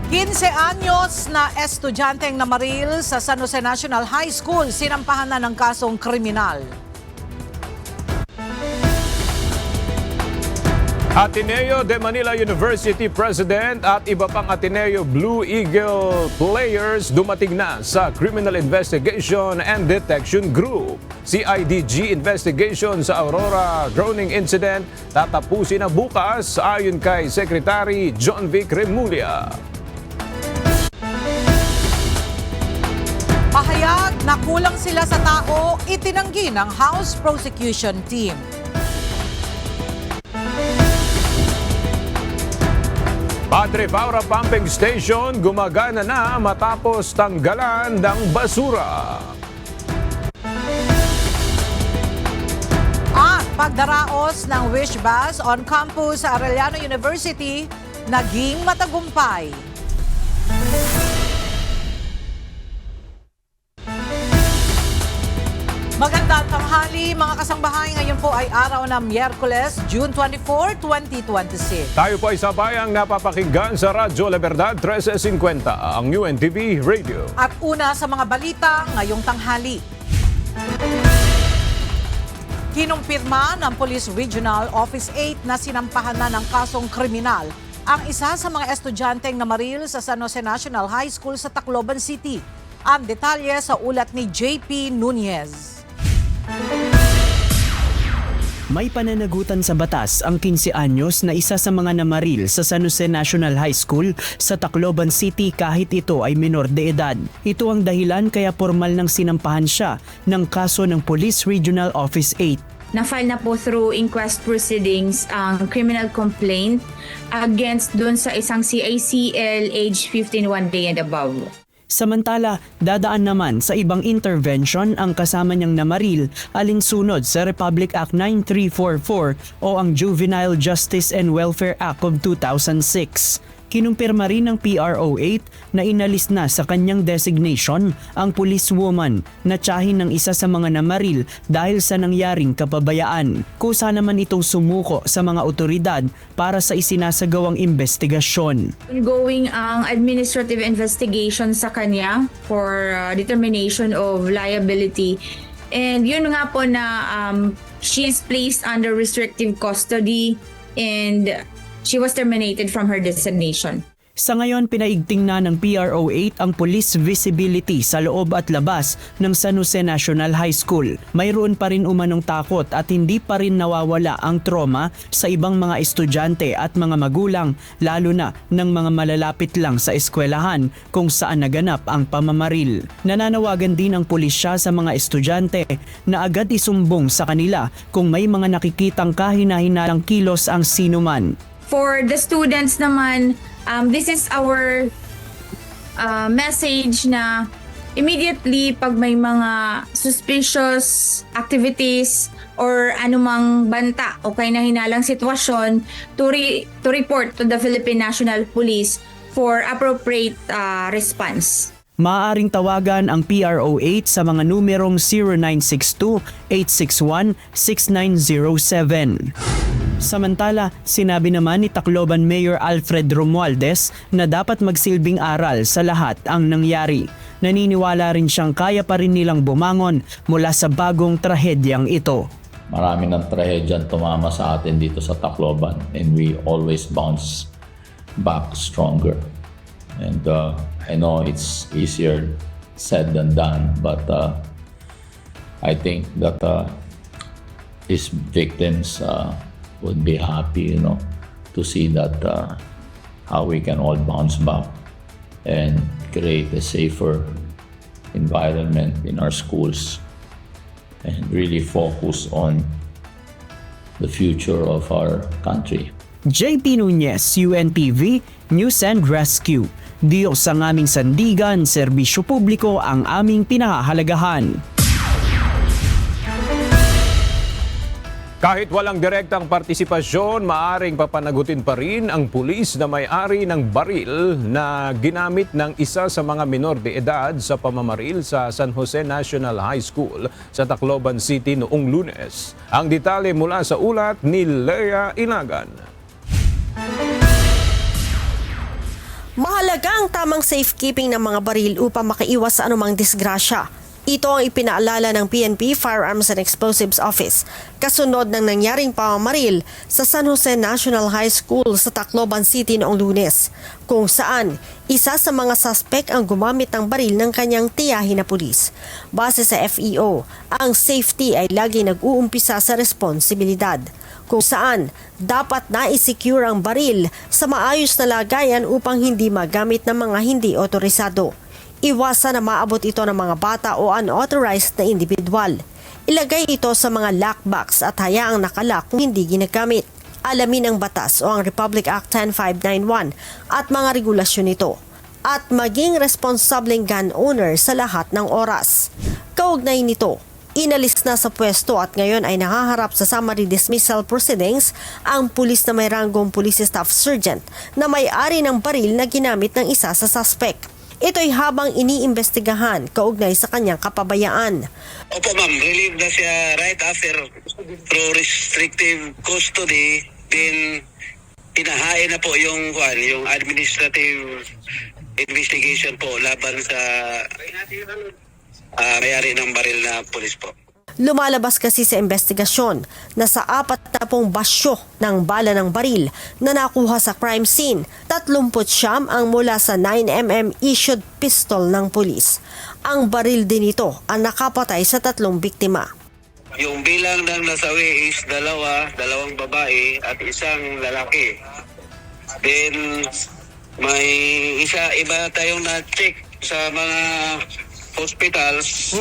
15 anyos na estudyanteng namaril sa San Jose National High School sinampahan na ng kasong kriminal. Ateneo de Manila University President at iba pang Ateneo Blue Eagle players dumating na sa Criminal Investigation and Detection Group. CIDG investigation sa Aurora drowning incident tatapusin na bukas ayon kay Secretary John Vic Remulla. Pahayag na kulang sila sa tao, itinanggi ng House Prosecution Team. Padre Paura Pumping Station gumagana na matapos tanggalan ng basura. At pagdaraos ng Wish Bus on campus sa Arellano University naging matagumpay. Magandang tanghali mga kasangbahay. Ngayon po ay araw ng Miyerkules, June 24, 2026. Tayo po ay sabayang napapakinggan sa Radyo La Verdad 1350, ang UNTV Radio. At una sa mga balita ngayong tanghali. Kinumpirma ng Police Regional Office 8 na sinampahan na ng kasong kriminal ang isa sa mga estudyanteng namaril sa San Jose National High School sa Tacloban City. Ang detalye sa ulat ni JP Nunez. May pananagutan sa batas ang 15 anyos na isa sa mga namaril sa San Jose National High School sa Tacloban City kahit ito ay menor de edad. Ito ang dahilan kaya formal nang sinampahan siya ng kaso ng Police Regional Office 8. Na-file na po through inquest proceedings ang criminal complaint against dun sa isang CACL age 15 one day and above. Samantala, dadaan naman sa ibang intervention ang kasama niyang namaril alinsunod sa Republic Act 9344 o ang Juvenile Justice and Welfare Act of 2006. Kinumpirma rin ng PRO8 na inalis na sa kanyang designation ang policewoman na tiyahin ng isa sa mga namaril dahil sa nangyaring kapabayaan. Kusa naman itong sumuko sa mga otoridad para sa isinasagawang investigasyon. Ongoing ang administrative investigation sa kanya for determination of liability. And yun nga po na she is placed under restrictive custody and she was terminated from her designation. Sa ngayon, pinaigting na ng PRO8 ang police visibility sa loob at labas ng San Jose National High School. Mayroon pa rin umanong takot at hindi pa rin nawawala ang trauma sa ibang mga estudyante at mga magulang, lalo na ng mga malalapit lang sa eskwelahan kung saan naganap ang pamamaril. Nananawagan din ang pulisya sa mga estudyante na agad isumbong sa kanila kung may mga nakikitang kahina-hinalang kilos ang sinuman. For the students naman, this is our message na immediately pag may mga suspicious activities or anumang banta o kahina-hinalang sitwasyon to report to the Philippine National Police for appropriate response. Maaaring tawagan ang PRO8 sa mga numerong 0962-861-6907. Samantala, sinabi naman ni Tacloban Mayor Alfred Romualdez na dapat magsilbing aral sa lahat ang nangyari. Naniniwala rin siyang kaya pa rin nilang bumangon mula sa bagong trahedyang ito. Marami ng trahedyang tumama sa atin dito sa Tacloban and we always bounce back stronger. And I know it's easier said than done, but I think that these victims would be happy, to see that how we can all bounce back and create a safer environment in our schools and really focus on the future of our country. JP Nunez, UNTV, News and Rescue. Diyos ang aming sandigan, serbisyo publiko ang aming pinahahalagahan. Kahit walang direktang partisipasyon, maaring papanagutin pa rin ang pulis na may-ari ng baril na ginamit ng isa sa mga menor de edad sa pamamaril sa San Jose National High School sa Tacloban City noong Lunes. Ang detalye mula sa ulat ni Lea Ilagan. Mahalaga Mahalaga ang tamang safekeeping ng mga baril upang makaiwas sa anumang disgrasya. Ito ang ipinaalala ng PNP Firearms and Explosives Office kasunod ng nangyaring pamamaril sa San Jose National High School sa Tacloban City noong Lunes, kung saan isa sa mga suspect ang gumamit ng baril ng kanyang tiyahin na pulis. Base sa FEO, ang safety ay lagi nag-uumpisa sa responsibilidad, kung saan dapat na-secure ang baril sa maayos na lagayan upang hindi magamit ng mga hindi otorisado. Iwasan na maabot ito ng mga bata o unauthorized na individual. Ilagay ito sa mga lockbox at hayaang nakalak kung hindi ginagamit. Alamin ang batas o ang Republic Act 10591 at mga regulasyon nito. At maging responsableng gun owner sa lahat ng oras. Kaugnay nito, inalis na sa pwesto at ngayon ay nahaharap sa summary dismissal proceedings ang pulis na may ranggong Police Staff Sergeant na may-ari ng baril na ginamit ng isa sa suspect. Ito'y habang iniimbestigahan kaugnay sa kanyang kapabayaan. Opo ma'am, relieved na siya right after through restrictive custody. Then, pinahain na po yung administrative investigation po laban sa may-ari ng baril na pulis po. Lumalabas kasi sa investigasyon na sa 40 basyo ng bala ng baril na nakuha sa crime scene, 39 ang mula sa 9mm issued pistol ng pulis. Ang baril din ito ang nakapatay sa 3 biktima. Yung bilang ng nasawi is dalawang babae at isang lalaki. Then, may iba tayong na-check sa mga hospitals.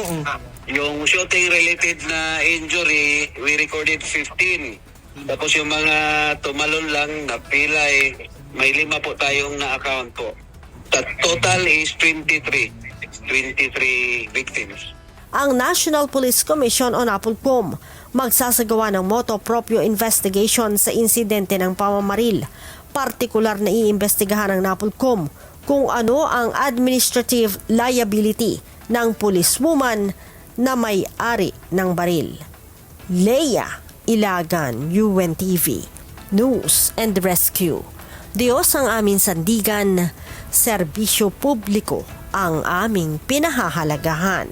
Yung shooting-related na injury, we recorded 15. Tapos yung mga tumalon lang na pilay, may 5 po tayong na-account po. Total is 23 victims. Ang National Police Commission o NAPOLCOM magsasagawa ng motu proprio investigation sa insidente ng pamamaril. Partikular na iimbestigahan ng NAPOLCOM kung ano ang administrative liability ng policewoman na may-ari ng baril. Leia Ilagan, UNTV, News and Rescue. Diyos ang aming sandigan, serbisyo publiko ang aming pinahahalagahan.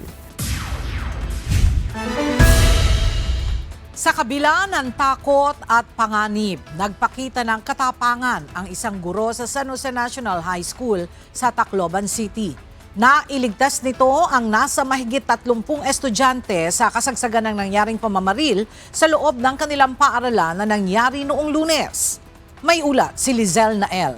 Sa kabila ng takot at panganib, nagpakita ng katapangan ang isang guro sa San Jose National High School sa Tacloban City. Nailigtas nito ang nasa mahigit 30 estudyante sa kasagsagan ng nangyaring pamamaril sa loob ng kanilang paaralan na nangyari noong Lunes. May ulat si Lizelle Nael.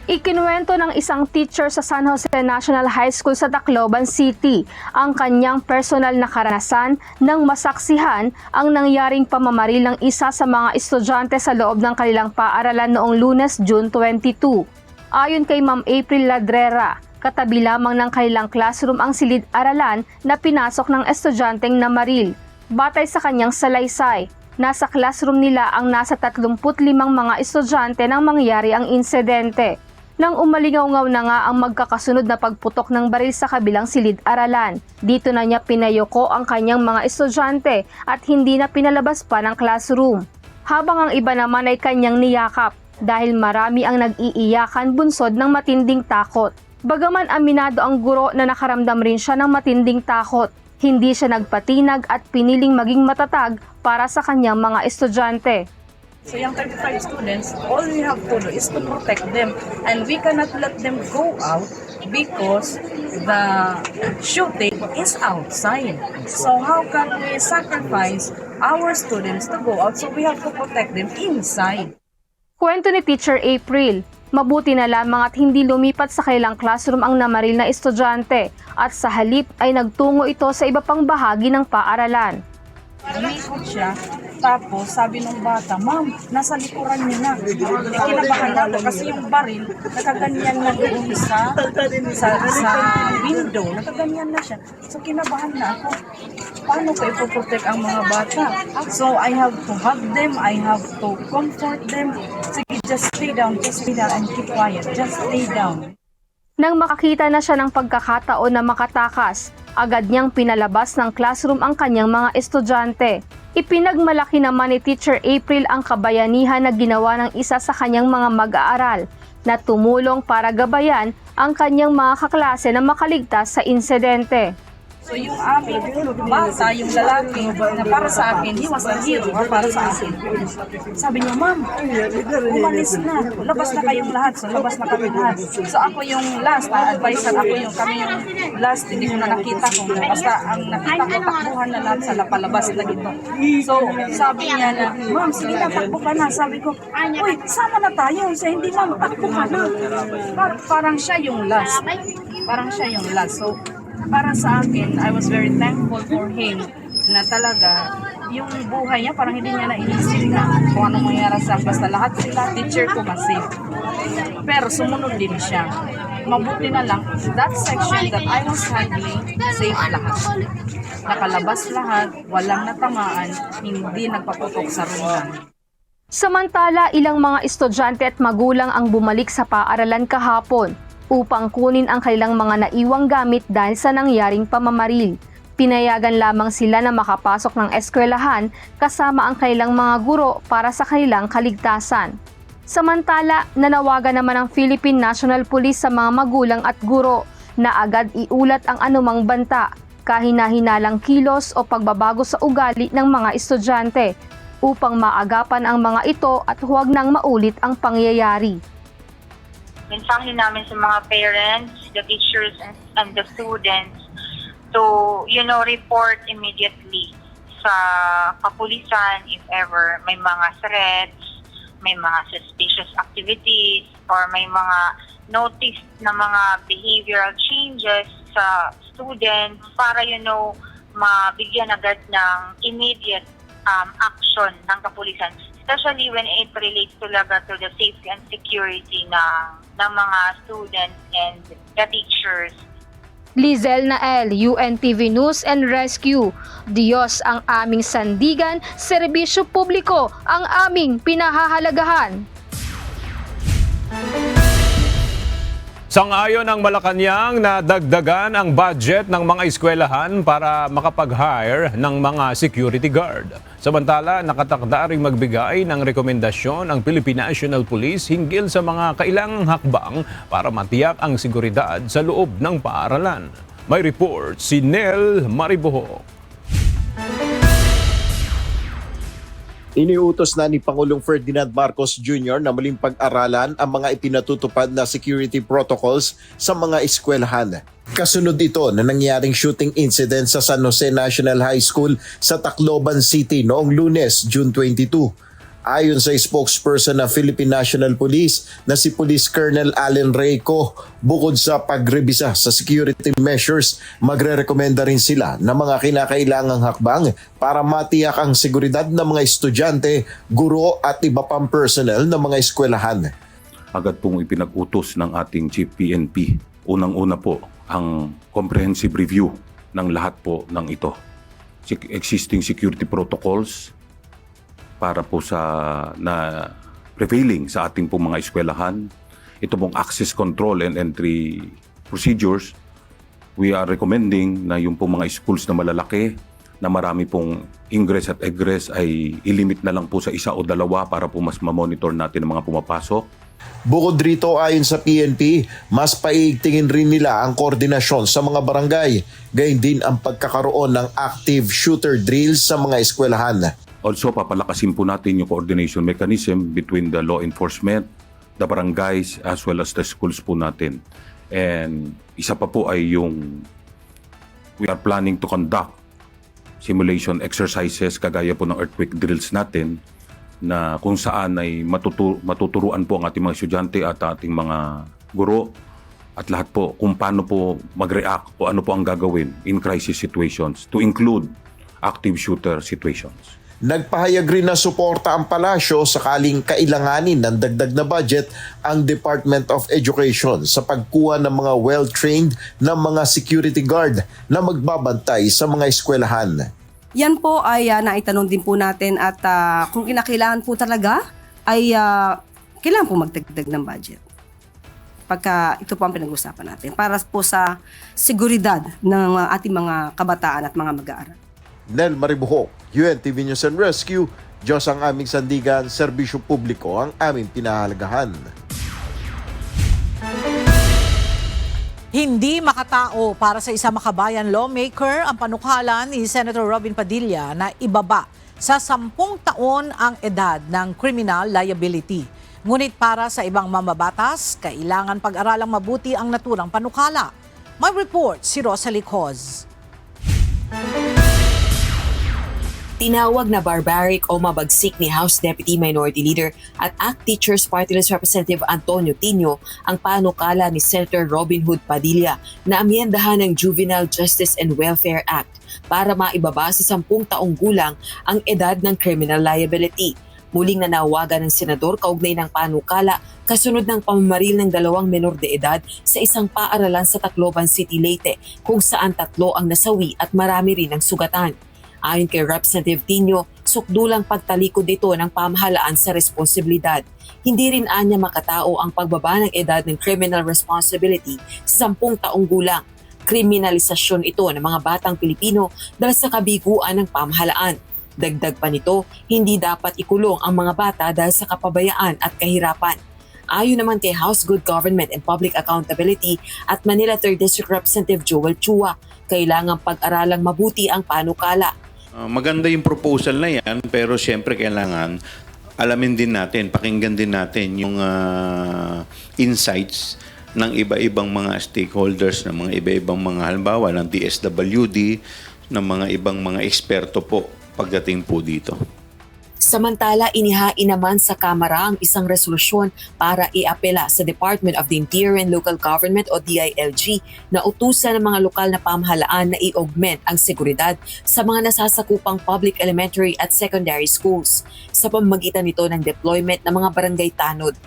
Ikinuwento ng isang teacher sa San Jose National High School sa Tacloban City ang kanyang personal na karanasan nang masaksihan ang nangyaring pamamaril ng isa sa mga estudyante sa loob ng kanilang paaralan noong Lunes, June 22. Ayon kay Ma'am April Ladrera, katabi lamang ng kanilang classroom ang silid-aralan na pinasok ng estudyanteng namaril. Batay sa kanyang salaysay, nasa classroom nila ang nasa 35 mga estudyante nang mangyari ang insidente. Nang umalingaw-ngaw na nga ang magkakasunod na pagputok ng baril sa kabilang silid-aralan, dito na niya pinayoko ang kanyang mga estudyante at hindi na pinalabas pa ng classroom. Habang ang iba naman ay kanyang niyakap dahil marami ang nag-iiyakan bunsod ng matinding takot. Bagaman aminado ang guro na nakaramdam rin siya ng matinding takot, hindi siya nagpatinag at piniling maging matatag para sa kanyang mga estudyante. So yung 35 students, all we have to do is to protect them, and we cannot let them go out because the shooting is outside. So how can we sacrifice our students to go out? So we have to protect them inside. Kwento ni Teacher April, mabuti na lamang at hindi lumipat sa kanilang classroom ang namaril na estudyante at sa halip ay nagtungo ito sa iba pang bahagi ng paaralan. Umikot siya, tapos sabi ng bata, "Ma'am, nasa likuran niyo na." Kinabahan ako kasi yung baril, nakaganyan na doon sa window, nakaganyan na siya. So kinabahan na ako. Paano ko ipoprotect ang mga bata? So I have to hug them, I have to comfort them. Sige, just stay down and keep quiet. Just stay down. Nang makakita na siya ng pagkakataon na makatakas, agad niyang pinalabas ng classroom ang kanyang mga estudyante. Ipinagmalaki naman ni Teacher April ang kabayanihan na ginawa ng isa sa kanyang mga mag-aaral na tumulong para gabayan ang kanyang mga kaklase na makaligtas sa insidente. So yung aming bata, yung lalaki, na para sa akin, he was a hero para sa akin. Sabi niya, ma'am, umalis na. Labas na kayong lahat. So labas na kami lahat. So ako yung last, advisor, kami yung last, hindi ko na nakita kung basta ang nakita ko, takbuhan na lahat sa lapalabas na gito. So sabi niya na, ma'am, sige na, takbo ka na. Sabi ko, uy, sama na tayo. So hindi ma'am, takbo ka na. Parang siya yung last. Parang siya yung last. So para sa akin, I was very thankful for him na talaga yung buhay niya, parang hindi niya naisip na kung anong mangyara sa basta lahat sila, teacher ko kasi. Pero sumunod din siya. Mabuti na lang, that section that I was handling, safe lahat. Nakalabas lahat, walang natamaan, hindi nagpaputok sa rungan. Samantala, ilang mga estudyante at magulang ang bumalik sa paaralan kahapon upang kunin ang kanilang mga naiwang gamit dahil sa nangyaring pamamaril. Pinayagan lamang sila na makapasok ng eskwelahan kasama ang kanilang mga guro para sa kanilang kaligtasan. Samantala, nanawagan naman ang Philippine National Police sa mga magulang at guro na agad iulat ang anumang banta, kahina-hinalang kilos o pagbabago sa ugali ng mga estudyante upang maagapan ang mga ito at huwag nang maulit ang pangyayari. Mensahe namin sa mga parents, the teachers, and the students to, report immediately sa kapulisan if ever may mga threats, may mga suspicious activities, or may mga noticed na mga behavioral changes sa students para, mabigyan agad ng immediate action ng kapulisan, especially when it relates talaga to the safety and security ng mga students and the teachers. Lizel Nael, UNTV News and Rescue. Diyos ang aming sandigan, serbisyo publiko ang aming pinahahalagahan. Sang-ayon ang Malacanang na dagdagan ang budget ng mga eskwelahan para makapag-hire ng mga security guard. Samantala, nakatakda ring magbigay ng rekomendasyon ang Philippine National Police hinggil sa mga kailangang hakbang para matiyak ang seguridad sa loob ng paaralan. May report si Nel Mariboho. Iniutos na ni Pangulong Ferdinand Marcos Jr. na muling pag-aralan ang mga ipinatutupad na security protocols sa mga eskwelahan. Kasunod ito na nangyaring shooting incident sa San Jose National High School sa Tacloban City noong Lunes, June 22. Ayon sa spokesperson ng Philippine National Police na si Police Colonel Allen Reyco, bukod sa pagrebisa sa security measures, magre-rekomenda rin sila ng mga kinakailangang hakbang para matiyak ang seguridad ng mga estudyante, guro at iba pang personnel ng mga eskwelahan. Agad pong ipinag-utos ng ating Chief PNP. Unang-una po ang comprehensive review ng lahat po ng ito. Existing security protocols, para po sa na prevailing sa ating pong mga eskwelahan. Ito pong access control and entry procedures. We are recommending na yung pong mga schools na malalaki, na marami pong ingress at egress ay ilimit na lang po sa isa o dalawa para po mas ma-monitor natin ang mga pumapasok. Bukod rito, ayon sa PNP, mas paigtingin rin nila ang koordinasyon sa mga barangay, gayon din ang pagkakaroon ng active shooter drills sa mga eskwelahan. Also, papalakasin po natin yung coordination mechanism between the law enforcement, the barangays, as well as the schools po natin. And isa pa po ay yung we are planning to conduct simulation exercises kagaya po ng earthquake drills natin na kung saan ay matuturuan po ang ating mga estudyante at ating mga guro at lahat po kung paano po mag-react o ano po ang gagawin in crisis situations to include active shooter situations. Nagpahayag rin na suporta ang palasyo sakaling kailanganin ng dagdag na budget ang Department of Education sa pagkuha ng mga well-trained na mga security guard na magbabantay sa mga eskwelahan. Yan po ay naitanong din po natin at kung kinakailangan po talaga ay kailangan po magdagdag ng budget. Pagka ito po ang pinag-usapan natin para po sa seguridad ng ating mga kabataan at mga mag-aaral. Nel Maribuho, UNTV News and Rescue. Diyos ang aming sandigan, serbisyo publiko ang aming pinahalagahan. Hindi makatao para sa isang makabayan lawmaker ang panukala ni Senator Robin Padilla na ibaba sa 10 taon ang edad ng criminal liability. Ngunit para sa ibang mambabatas, kailangan pag-aralang mabuti ang naturang panukala. May report si Rosalie Coz. Tinawag na barbaric o mabagsik ni House Deputy Minority Leader at ACT Teachers Party List Representative Antonio Tino ang panukala ni Senator Robin Hood Padilla na amyendahan ng Juvenile Justice and Welfare Act para maibaba sa 10 taong gulang ang edad ng criminal liability. Muling nanawagan ng senador kaugnay ng panukala kasunod ng pamamaril ng 2 menor de edad sa isang paaralan sa Tacloban City, Leyte kung saan 3 ang nasawi at marami rin ang sugatan. Ayon kay Representative Tino, sukdulang pagtalikod dito ng pamahalaan sa responsibilidad. Hindi rin anya makatao ang pagbaba ng edad ng criminal responsibility sa 10 taong gulang. Kriminalisasyon ito ng mga batang Pilipino dahil sa kabiguan ng pamahalaan. Dagdag pa nito, hindi dapat ikulong ang mga bata dahil sa kapabayaan at kahirapan. Ayon naman kay House Good Government and Public Accountability at Manila 3rd District Representative Joel Chua, kailangang pag-aralang mabuti ang panukala. Maganda yung proposal na yan, pero siyempre kailangan alamin din natin, pakinggan din natin yung insights ng iba-ibang mga stakeholders, ng mga iba-ibang mga halimbawa ng DSWD, ng mga ibang mga eksperto po pagdating po dito. Samantala, inihain naman sa Kamara ang isang resolusyon para iapela sa Department of the Interior and Local Government o DILG na utusan ng mga lokal na pamahalaan na i-augment ang seguridad sa mga nasasakupang public elementary at secondary schools sa pamamagitan nito ng deployment ng mga barangay tanod.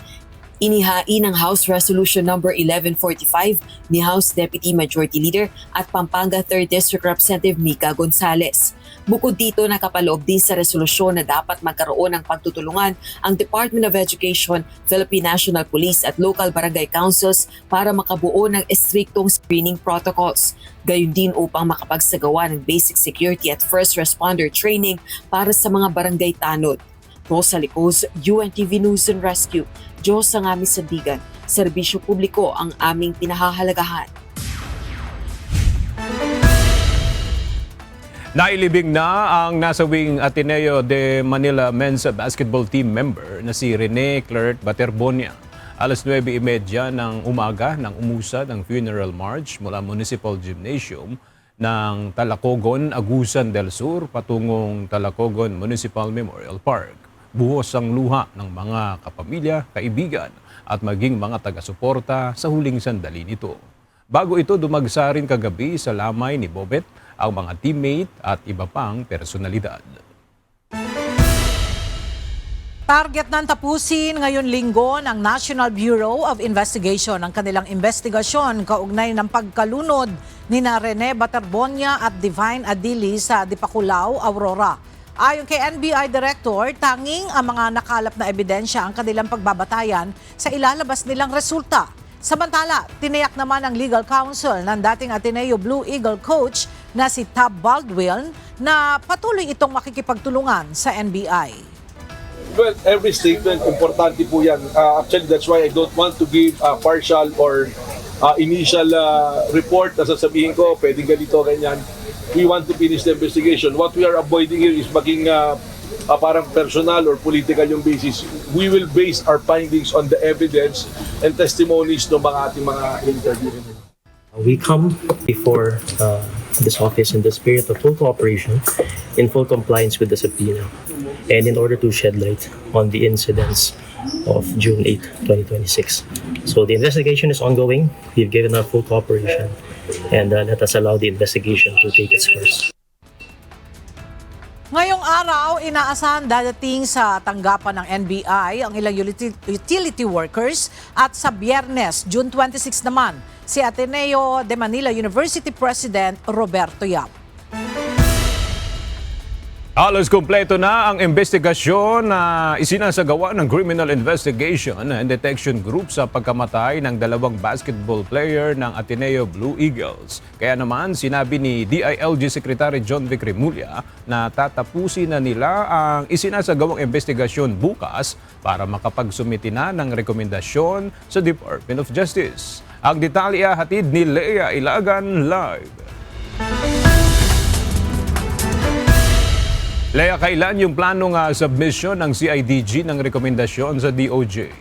Inihain ng House Resolution No. 1145 ni House Deputy Majority Leader at Pampanga 3rd District Representative Mica Gonzales. Bukod dito, nakapaloob din sa resolusyon na dapat magkaroon ng pagtutulungan ang Department of Education, Philippine National Police at local barangay councils para makabuo ng estriktong screening protocols. Gayon din upang makapagsagawa ng basic security at first responder training para sa mga barangay tanod. Rosalie Coz, UNTV News and Rescue. Diyos ang aming sandigan, serbisyo publiko ang aming pinahahalagahan. Nailibing na ang nasawing Ateneo de Manila Men's Basketball Team member na si Rene Claret Baterbonia. Alas 9:30 ng umaga nang umusad ang funeral march mula Municipal Gymnasium ng Talacogon, Agusan del Sur patungong Talacogon Municipal Memorial Park. Buhos ang luha ng mga kapamilya, kaibigan at maging mga taga-suporta sa huling sandali nito. Bago ito, dumagsa rin kagabi sa lamay ni Bobet ang mga teammate at iba pang personalidad. Target ng tapusin ngayon linggo ng National Bureau of Investigation ang kanilang investigasyon kaugnay ng pagkalunod ni Rene Baterbonia at Divine Adili sa Dipaculao, Aurora. Ayon kay NBI Director, tanging ang mga nakalap na ebidensya ang kanilang pagbabatayan sa ilalabas nilang resulta. Samantala, tiniyak naman ng legal counsel ng dating Ateneo Blue Eagle coach na si Tab Baldwin na patuloy itong makikipagtulungan sa NBI. Well, every statement, importante po yan. Actually, that's why I don't want to give a partial or initial report na sasabihin ko, pwedeng ganito, ganyan. We want to finish the investigation. What we are avoiding here is maging parang personal or political yung basis. We will base our findings on the evidence and testimonies ng mga ating mga interview. We come before this office in the spirit of full cooperation, in full compliance with the subpoena, and in order to shed light on the incidents of June 8, 2026. So the investigation is ongoing. We've given our full cooperation, and let us allow the investigation to take its course. Ngayong araw, inaasahan dadating sa tanggapan ng NBI ang ilang utility workers at sa Biyernes, June 26 naman, si Ateneo de Manila University President Roberto Yap. Halos kumpleto na ang investigasyon na isinasagawa ng Criminal Investigation and Detection Group sa pagkamatay ng dalawang basketball player ng Ateneo Blue Eagles. Kaya naman sinabi ni DILG Secretary John Vic Remulla na tatapusin na nila ang isinasagawang investigasyon bukas para makapagsumiti na ng rekomendasyon sa Department of Justice. Ang detalye hatid ni Lea Ilagan live. Lea, kailan yung planong submission ng CIDG ng rekomendasyon sa DOJ?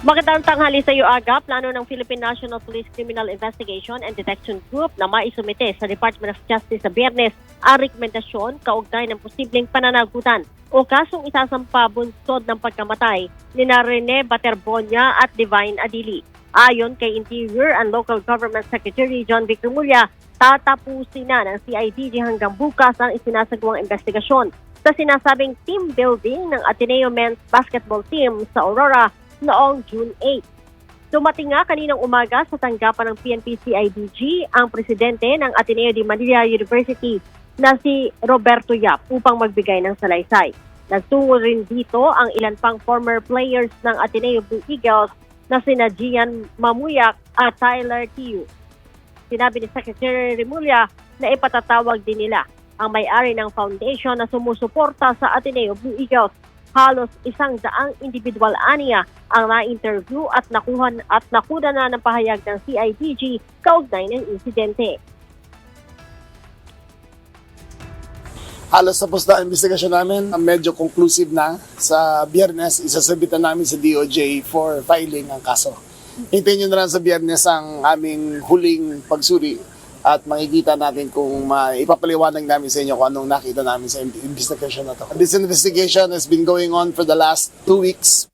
Magandang tanghali sa iyo, Aga. Plano ng Philippine National Police Criminal Investigation and Detection Group na maisumite sa Department of Justice sa Biyernes ang rekomendasyon kaugnay ng posibleng pananagutan o kasong isasampa bunsod ng pagkamatay ni Rene Baterbonia at Divine Adili. Ayon kay Interior and Local Government Secretary John Vic Remulla, tatapusin na ng CIDG hanggang bukas ang isinasagawang investigasyon sa sinasabing team building ng Ateneo Men's Basketball Team sa Aurora noong June 8. Dumating nga kaninang umaga sa tanggapan ng PNP-CIDG ang presidente ng Ateneo de Manila University na si Roberto Yap upang magbigay ng salaysay. Nagtungo rin dito ang ilan pang former players ng Ateneo Blue Eagles na sina Gian Mamuyak at Tyler Tiu. Sinabi ni Secretary Remulla na ipatatawag din nila ang may-ari ng foundation na sumusuporta sa Ateneo Blue Eagles. Halos 100 individual aniya ang na-interview at nakuha na ng pahayag ng CIDG kaugnay ng insidente. Halos tapos na ang investigasyon namin. Medyo conclusive na. Sa Biyernes, isasabitan namin sa DOJ for filing ang kaso. Hintayin nyo na lang sa Biyernes ang aming huling pagsuri at makikita natin kung ipapaliwanag namin sa inyo kung anong nakita namin sa investigation na to. This investigation has been going on for the last 2 weeks.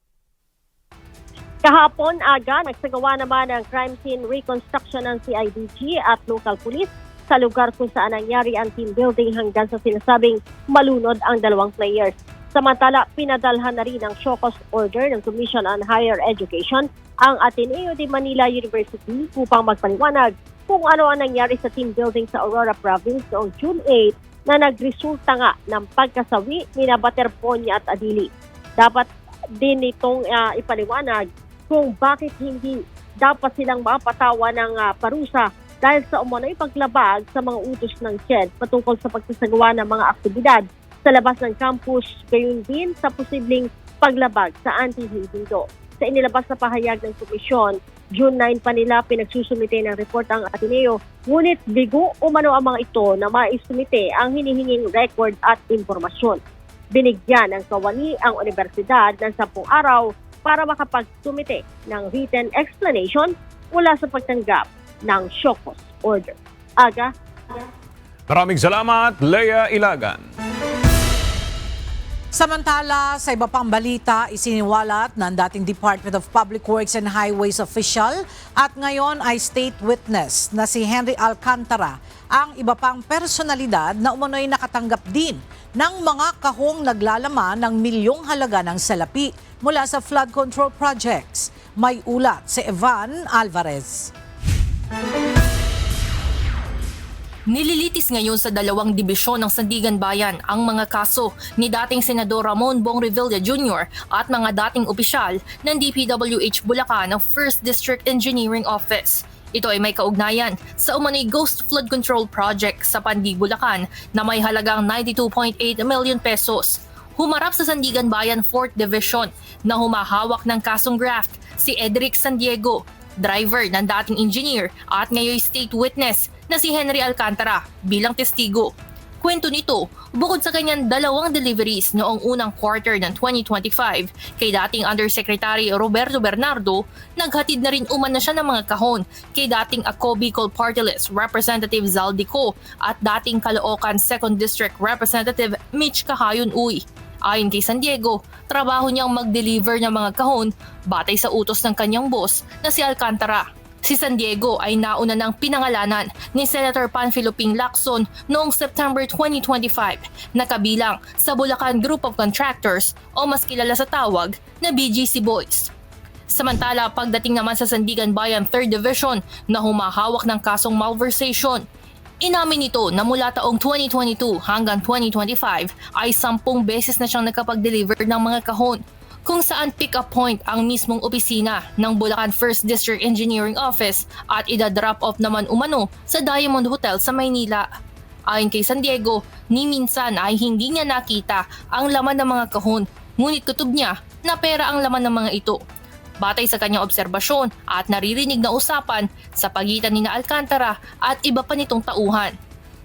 Kahapon, Aga, nagsagawa naman ang crime scene reconstruction ng CIDG at local police sa lugar kung saan nangyari ang team building hanggang sa sinasabing malunod ang dalawang players. Samantala, pinadalhan na rin ang show cause order ng Commission on Higher Education ang Ateneo de Manila University upang magpaliwanag kung ano ang nangyari sa team building sa Aurora Province noong June 8 na nagresulta nga ng pagkasawi ni Baterbonia at Adili. Dapat din itong ipaliwanag kung bakit hindi dapat silang mapatawa ng parusa dahil sa umano'y paglabag sa mga utos ng CHED patungkol sa pagsasagawa ng mga aktibidad sa labas ng campus, gayon din sa posibleng paglabag sa anti-hindindo. Sa inilabas na pahayag ng komisyon, June 9 pa nila pinagsusumite ng report ang Ateneo, ngunit bigo umano ang mga ito na maisumite ang hinihinging record at informasyon. Binigyan ng kawani ang universidad ng 10 araw para makapagsumite ng written explanation mula sa pagtanggap ng show cause order. Aga. Maraming salamat, Lea Ilagan. Samantala, sa iba pang balita, isiniwalat ng dating Department of Public Works and Highways official at ngayon ay state witness na si Henry Alcantara ang iba pang personalidad na umano'y nakatanggap din ng mga kahong naglalaman ng milyong halaga ng salapi mula sa flood control projects. May ulat si Evan Alvarez. Nililitis ngayon sa 2 dibisyon ng Sandigan Bayan ang mga kaso ni dating Senador Ramon Bong Revilla Jr. at mga dating opisyal ng DPWH Bulacan ng 1st District Engineering Office. Ito ay may kaugnayan sa umano'y Ghost Flood Control Project sa Pandig, Bulacan na may halagang 92.8 million pesos. Humarap sa Sandigan Bayan 4th Division na humahawak ng kasong graft si Edric San Diego, driver ng dating engineer at ngayon state witness na si Henry Alcantara bilang testigo. Kwento nito, bukod sa kanyang 2 deliveries noong unang quarter ng 2025 kay dating Undersecretary Roberto Bernardo, naghatid na rin umano siya ng mga kahon kay dating Ako Bicol Party List Representative Zaldico at dating Caloocan 2nd District Representative Mitch Cahayon Uy. Ayon kay San Diego, trabaho niyang mag-deliver ng mga kahon batay sa utos ng kanyang boss na si Alcantara. Si San Diego ay nauna ng pinangalanan ni Senator Panfilo Ping Lacson noong September 2025 na kabilang sa Bulacan Group of Contractors o mas kilala sa tawag na BGC Boys. Samantala, pagdating naman sa Sandigan Bayan 3rd Division na humahawak ng kasong malversation, Inamin nito na mula taong 2022 hanggang 2025 ay 10 beses na siyang nakapag-deliver ng mga kahon, kung saan pick-up point ang mismong opisina ng Bulacan 1st District Engineering Office at ida-drop off naman umano sa Diamond Hotel sa Maynila. Ayon kay San Diego, ni minsan ay hindi niya nakita ang laman ng mga kahon, ngunit kutob niya na pera ang laman ng mga ito. Batay sa kanyang obserbasyon at naririnig na usapan sa pagitan ni Alcantara at iba pa nitong tauhan.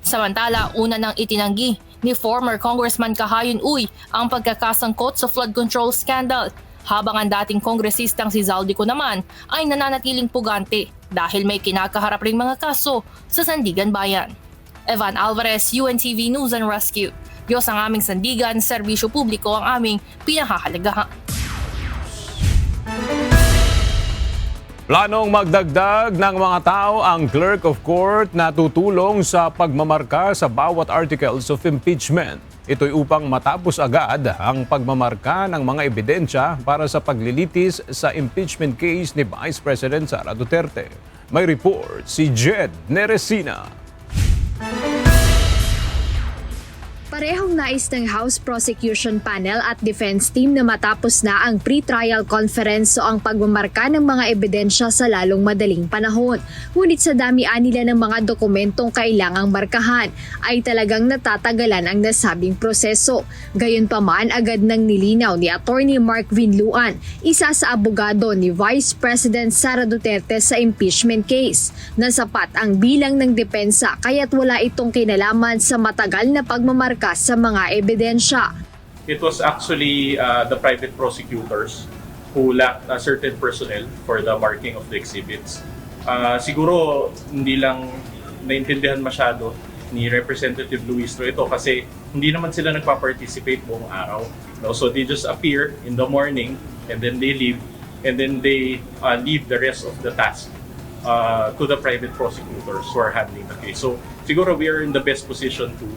Samantala, una nang itinanggi ni former Congressman Kahayon Uy ang pagkakasangkot sa flood control scandal, habang ang dating kongresistang si Zaldico naman ay nananatiling pugante dahil may kinakaharap ring mga kaso sa Sandigan Bayan. Evan Alvarez, UNTV News and Rescue. Diyos ang aming sandigan, serbisyo publiko ang aming pinahahalagahan. Planong magdagdag ng mga tao ang clerk of court na tutulong sa pagmamarka sa bawat articles of impeachment. Ito'y upang matapos agad ang pagmamarka ng mga ebidensya para sa paglilitis sa impeachment case ni Vice President Sara Duterte. May report si Jed Neresina. Parehong nais ng House Prosecution Panel at Defense Team na matapos na ang pre-trial conference o ang pagmamarka ng mga ebidensya sa lalong madaling panahon. Ngunit sa damian nila ng mga dokumentong kailangang markahan ay talagang natatagalan ang nasabing proseso. Gayunpaman, agad nang nilinaw ni Attorney Mark Vinluan, isa sa abogado ni Vice President Sara Duterte sa impeachment case, na sapat ang bilang ng depensa kaya't wala itong kinalaman sa matagal na pagmamarka sa mga ebidensya. It was actually the private prosecutors who lacked a certain personnel for the marking of the exhibits. Siguro hindi lang naintindihan masyado ni Representative Luistro ito kasi hindi naman sila nagpa-participate buong araw. No? So they just appear in the morning and then they leave and then they leave the rest of the task to the private prosecutors who are handling the case. So siguro we are in the best position to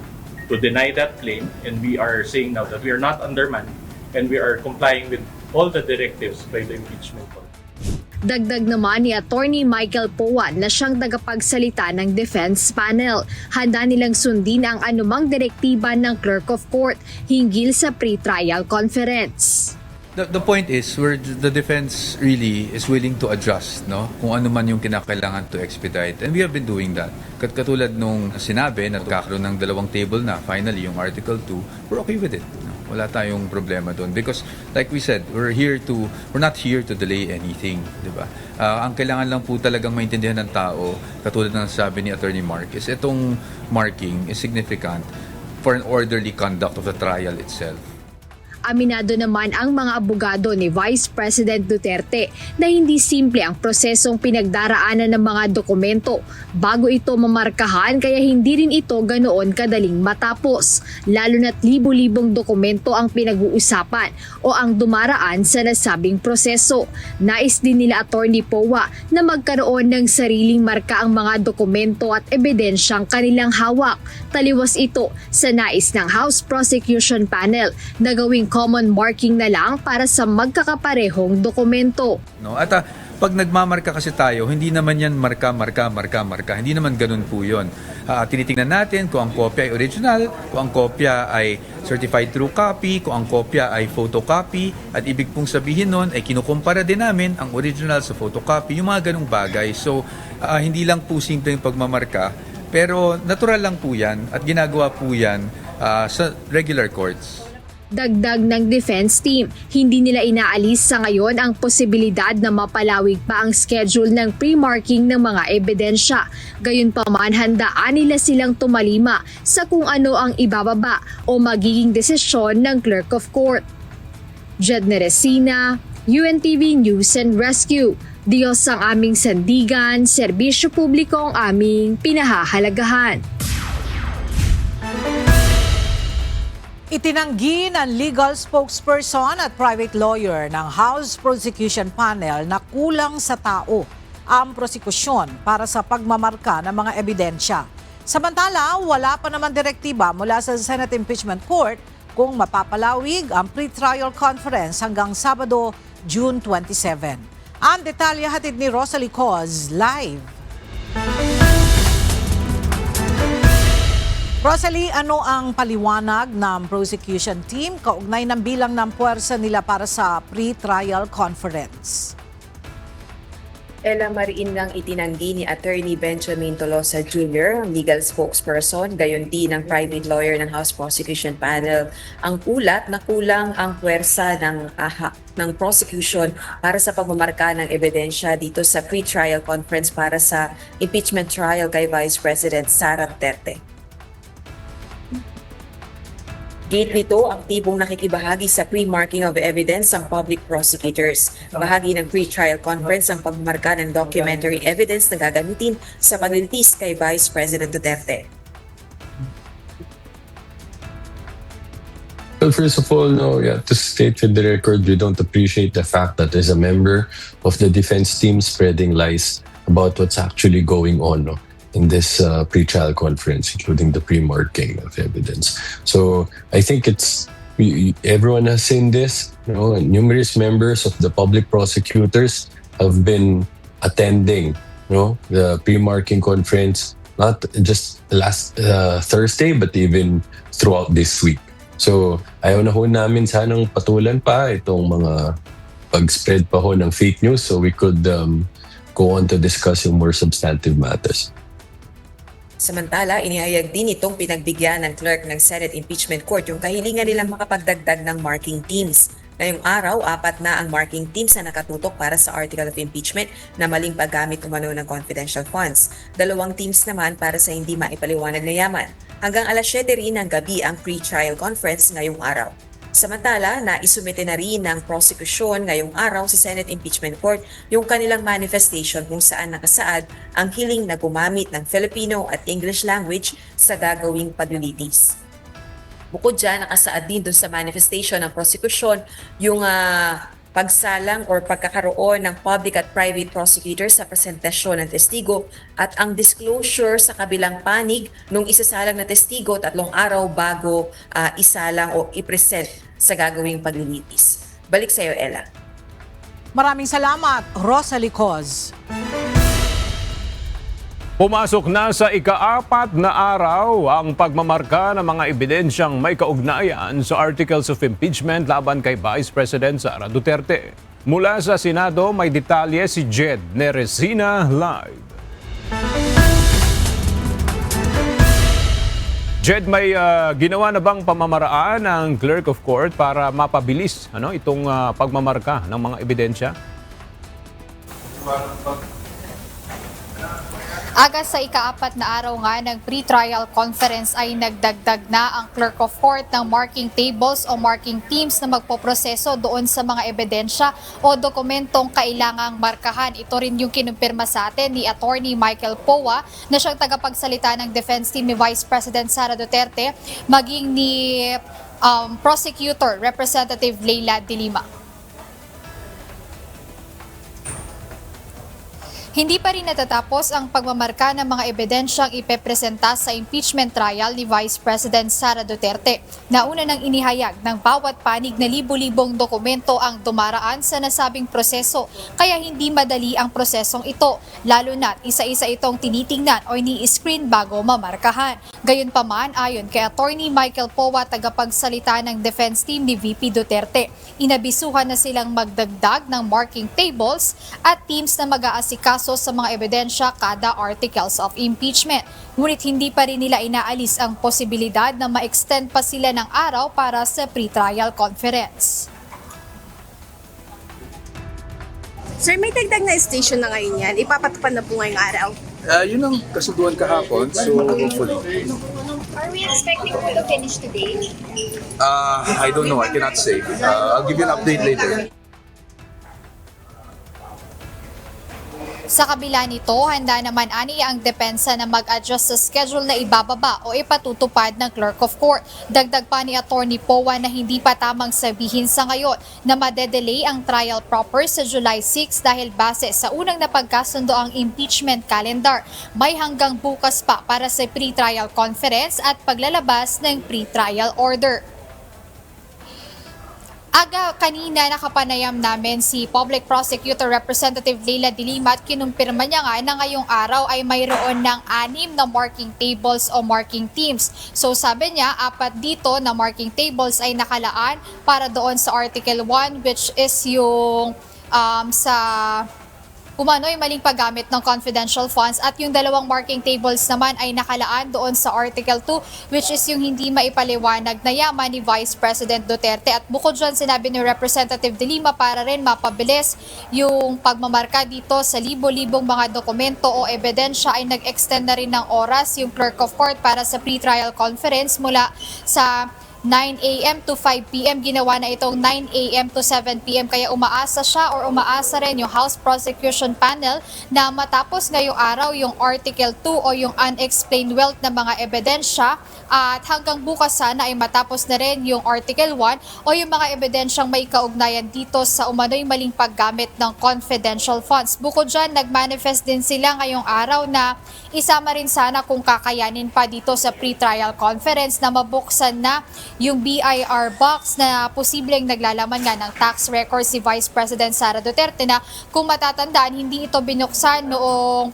deny that claim, and we are saying now that we are not undermanned and we are complying with all the directives by the impeachment court. Dagdag naman ni Attorney Michael Powan na siyang tagapagsalita ng defense panel. Handa nilang sundin ang anumang direktiba ng Clerk of Court hinggil sa pre-trial conference. The point is, the defense really is willing to adjust, no? Kung ano man yung kinakailangan to expedite. And we have been doing that. Katulad nung sinabi na kakaroon ng dalawang table na, finally, yung Article 2, we're okay with it. No? Wala tayong problema doon. Because, like we said, we're not here to delay anything, di ba? Ang kailangan lang po talagang maintindihan ng tao, katulad ng sabi ni Attorney Mark, is itong marking is significant for an orderly conduct of the trial itself. Aminado naman ang mga abogado ni Vice President Duterte na hindi simple ang prosesong pinagdaraanan ng mga dokumento bago ito mamarkahan, kaya hindi rin ito ganoon kadaling matapos, lalo na't libo-libong dokumento ang pinag-uusapan o ang dumaraan sa nasabing proseso. Nais din nila Attorney Powa na magkaroon ng sariling marka ang mga dokumento at ebidensyang kanilang hawak. Taliwas ito sa nais ng House Prosecution Panel na gawing common marking na lang para sa magkakaparehong dokumento. No? At pag nagmamarka kasi tayo, hindi naman yan marka. Hindi naman ganun po yun. Tinitingnan natin kung ang kopya ay original, kung ang kopya ay certified true copy, kung ang kopya ay photocopy, at ibig pong sabihin nun ay kinukumpara din namin ang original sa photocopy, yung mga ganung bagay. So, hindi lang po simple yung pagmamarka, pero natural lang po yan at ginagawa po yan sa regular courts. Dagdag ng defense team, hindi nila inaalis sa ngayon ang posibilidad na mapalawig pa ang schedule ng pre-marking ng mga ebidensya. Gayunpaman, handaan nila silang tumalima sa kung ano ang ibababa o magiging desisyon ng Clerk of Court. Jed Neresina, UNTV News and Rescue. Diyos ang aming sandigan, serbisyo publiko ang aming pinahahalagahan. Itinanggi ng legal spokesperson at private lawyer ng House Prosecution Panel na kulang sa tao ang prosekusyon para sa pagmamarka ng mga ebidensya. Samantala, wala pa naman direktiba mula sa Senate Impeachment Court kung mapapalawig ang pre-trial conference hanggang Sabado, June 27. Ang detalye hatid ni Rosalie Coz live. Rosalie, ano ang paliwanag ng prosecution team kaugnay ng bilang ng puwersa nila para sa pre-trial conference? Ella Mariin ngang itinanggi ni Attorney Benjamin Tolosa Jr., ang legal spokesperson, gayon din ng private lawyer ng House Prosecution Panel, ang ulat na kulang ang puwersa ng prosecution para sa pagmamarka ng ebidensya dito sa pre-trial conference para sa impeachment trial kay Vice President Sara Duterte. Gate nito, aktibong nakikibahagi sa pre-marking of evidence ang public prosecutors. Bahagi ng pre-trial conference ang pagmarka ng documentary evidence na gagamitin sa paglilitis kay Vice President Duterte. Well, first of all, to state for the record, we don't appreciate the fact that there's a member of the defense team spreading lies about what's actually going on in this pre-trial conference, including the pre-marking of evidence. So I think everyone has seen this. Numerous members of the public prosecutors have been attending the pre-marking conference, not just last Thursday, but even throughout this week. So ayaw na ho namin sanang patulan pa itong mga pag-spread pa ho ng fake news so we could go on to discuss yung more substantive matters. Samantala, inihayag din itong pinagbigyan ng clerk ng Senate Impeachment Court yung kahilingan nilang makapagdagdag ng marking teams. Ngayong araw, 4 na ang marking teams na nakatutok para sa article of impeachment na maling paggamit umano ng confidential funds. 2 teams naman para sa hindi maipaliwanag na yaman. Hanggang alas 7 rin ng gabi ang pre-trial conference ngayong araw. Samantala, naisumite na rin ng prosecution ngayong araw sa Senate Impeachment Court yung kanilang manifestation kung saan nakasaad ang hiling na gumamit ng Filipino at English language sa gagawing paglilitis. Bukod dyan, nakasaad din doon sa manifestation ng prosecution yung pagsalang or pagkakaroon ng public at private prosecutors sa presentasyon ng testigo at ang disclosure sa kabilang panig nung isasalang na testigo 3 araw bago isalang o i-present sa gagawing paglilitis. Balik sa iyo, Ella. Maraming salamat, Rosalie Coz. Pumasok na sa ika-4 na araw ang pagmamarka ng mga ebidensyang may kaugnayan sa articles of impeachment laban kay Vice President Sara Duterte. Mula sa Senado, may detalye si Jed Neresina live. Jed, may ginawa na bang pamamaraan ng Clerk of Court para mapabilis itong pagmamarka ng mga ebidensya? Agad sa ika-4 na araw nga ng pre-trial conference ay nagdagdag na ang Clerk of Court ng marking tables o marking teams na magpoproseso doon sa mga ebidensya o dokumentong kailangang markahan. Ito rin yung kinumpirma sa atin ni Attorney Michael Powa na siyang tagapagsalita ng defense team ni Vice President Sara Duterte, maging ni Prosecutor Representative Leila De Lima. Hindi pa rin natatapos ang pagmamarka ng mga ebidensyang ipepresenta sa impeachment trial ni Vice President Sara Duterte. Nauna nang inihayag ng bawat panig na libo-libong dokumento ang dumaraan sa nasabing proseso, kaya hindi madali ang prosesong ito, lalo na't isa-isa itong tinitingnan o ini-screen bago mamarkahan. Gayunpaman, ayon kay Attorney Michael Powa, tagapagsalita ng defense team ni VP Duterte, inabisuhan na silang magdagdag ng marking tables at teams na mag-aasikaso sa mga ebidensya kada articles of impeachment. Ngunit hindi pa rin nila inaalis ang posibilidad na ma-extend pa sila ng araw para sa pre-trial conference. Sir, may dagdag na station na ngayon yan. Ipapatupad na po ngayong araw. Yun ang kasunduan kahapon, so hopefully. Are we expecting to finish today? I don't know, I cannot say. I'll give you an update later. Sa kabila nito, handa naman ani ang depensa na mag-adjust sa schedule na ibababa o ipatutupad ng Clerk of Court. Dagdag pa ni Attorney Powa na hindi pa tamang sabihin sa ngayon na madedelay ang trial proper sa July 6 dahil base sa unang napagkasundo ang impeachment calendar. May hanggang bukas pa para sa pre-trial conference at paglalabas ng pre-trial order. Aga, kanina nakapanayam namin si Public Prosecutor Representative Leila de Lima at kinumpirma niya nga na ngayong araw ay mayroon ng 6 na marking tables o marking teams. So sabi niya, 4 dito na marking tables ay nakalaan para doon sa Article 1 which is yung sa umano'y maling paggamit ng confidential funds at yung 2 marking tables naman ay nakalaan doon sa Article 2 which is yung hindi maipaliwanag na yaman ni Vice President Duterte. At bukod dyan, sinabi ni Representative de Lima para rin mapabilis yung pagmamarka dito sa libo-libong mga dokumento o ebidensya ay nag-extend na rin ng oras yung Clerk of Court para sa pre-trial conference mula sa 9 a.m. to 5 p.m. Ginawa na itong 9 a.m. to 7 p.m. Kaya umaasa siya or umaasa rin yung House Prosecution Panel na matapos ngayong araw yung Article 2 o yung unexplained wealth na mga ebidensya at hanggang bukas sana ay matapos na rin yung Article 1 o yung mga ebidensyang may kaugnayan dito sa umano'y maling paggamit ng confidential funds. Bukod dyan, nag-manifest din sila ngayong araw na isama rin sana kung kakayanin pa dito sa pre-trial conference na mabuksan na yung BIR box na posibleng naglalaman nga ng tax records si Vice President Sara Duterte na kung matatandaan, hindi ito binuksan noong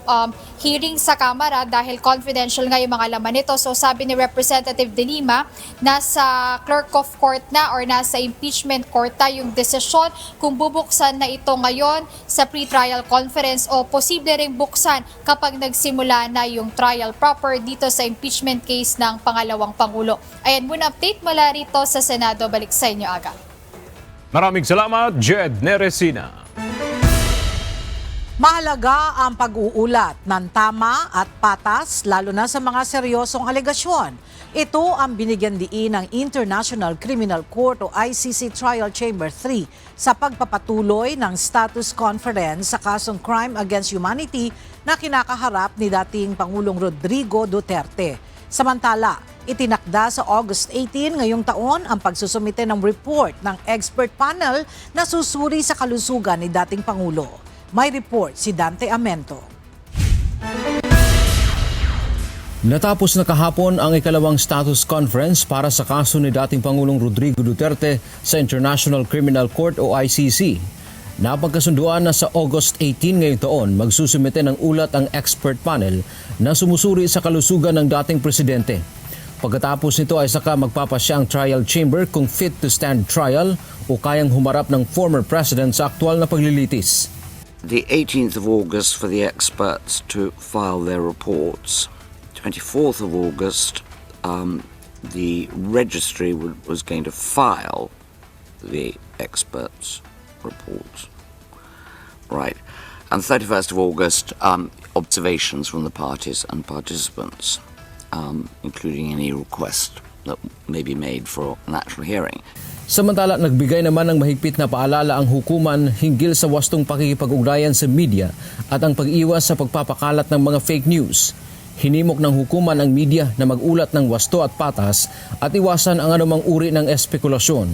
hearing sa Kamara dahil confidential nga yung mga laman nito. So sabi ni Representative de Lima, nasa Clerk of Court na or nasa impeachment court na yung desisyon kung bubuksan na ito ngayon sa pre-trial conference o posible ring buksan kapag nagsimula na yung trial proper dito sa impeachment case ng pangalawang Pangulo. Ayan muna update mula rito sa Senado. Balik sa inyo, Aga. Maraming salamat, Jed Neresina. Mahalaga ang pag-uulat ng tama at patas lalo na sa mga seryosong alegasyon. Ito ang binigyan diin ng International Criminal Court o ICC Trial Chamber 3 sa pagpapatuloy ng status conference sa kasong Crime Against Humanity na kinakaharap ni dating Pangulong Rodrigo Duterte. Samantala, itinakda sa August 18 ngayong taon ang pagsusumite ng report ng expert panel na susuri sa kalusugan ni dating Pangulo. May report si Dante Amento. Natapos na kahapon ang ikalawang status conference para sa kaso ni dating Pangulong Rodrigo Duterte sa International Criminal Court o ICC. Napagkasunduan na sa August 18 ngayong taon magsusumite ng ulat ang expert panel na sumusuri sa kalusugan ng dating presidente. Pagkatapos nito ay saka magpapasya ang trial chamber kung fit to stand trial o kayang humarap ng former president sa aktual na paglilitis. The 18th of August for the experts to file their reports. 24th of August, the registry was going to file the experts' reports. Right. And 31st of August, observations from the parties and participants, including any request that may be made for an actual hearing. Samantala, nagbigay naman ng mahigpit na paalala ang hukuman hinggil sa wastong pakikipag-ugnayan sa media at ang pag-iwas sa pagpapakalat ng mga fake news. Hinimok ng hukuman ang media na mag-ulat ng wasto at patas at iwasan ang anumang uri ng espekulasyon.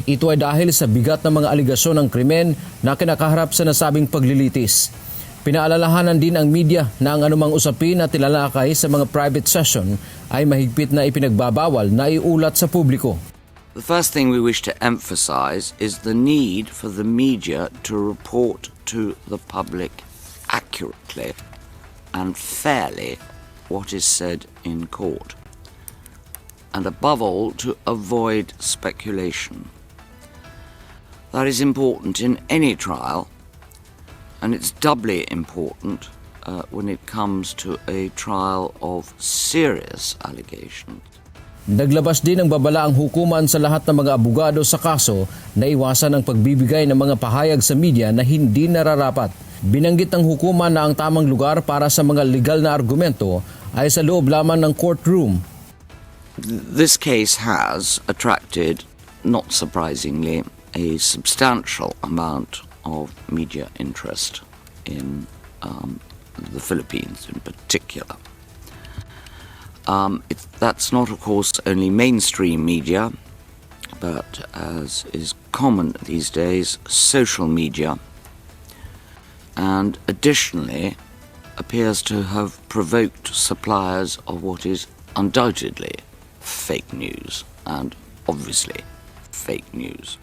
Ito ay dahil sa bigat ng mga aligasyon ng krimen na kinakaharap sa nasabing paglilitis. Pinaalalahanan din ang media na ang anumang usapin na tilalakay sa mga private session ay mahigpit na ipinagbabawal na iulat sa publiko. The first thing we wish to emphasize is the need for the media to report to the public accurately and fairly what is said in court, and above all to avoid speculation. That is important in any trial, and it's doubly important when it comes to a trial of serious allegations. Naglabas din ng babala ang hukuman sa lahat ng mga abogado sa kaso na iwasan ang pagbibigay ng mga pahayag sa media na hindi nararapat. Binanggit ng hukuman na ang tamang lugar para sa mga legal na argumento ay sa loob lamang ng courtroom. This case has attracted, not surprisingly, a substantial amount of media interest in the Philippines in particular. That's not, of course, only mainstream media, but as is common these days, social media, and additionally appears to have provoked suppliers of what is undoubtedly fake news, and obviously fake news.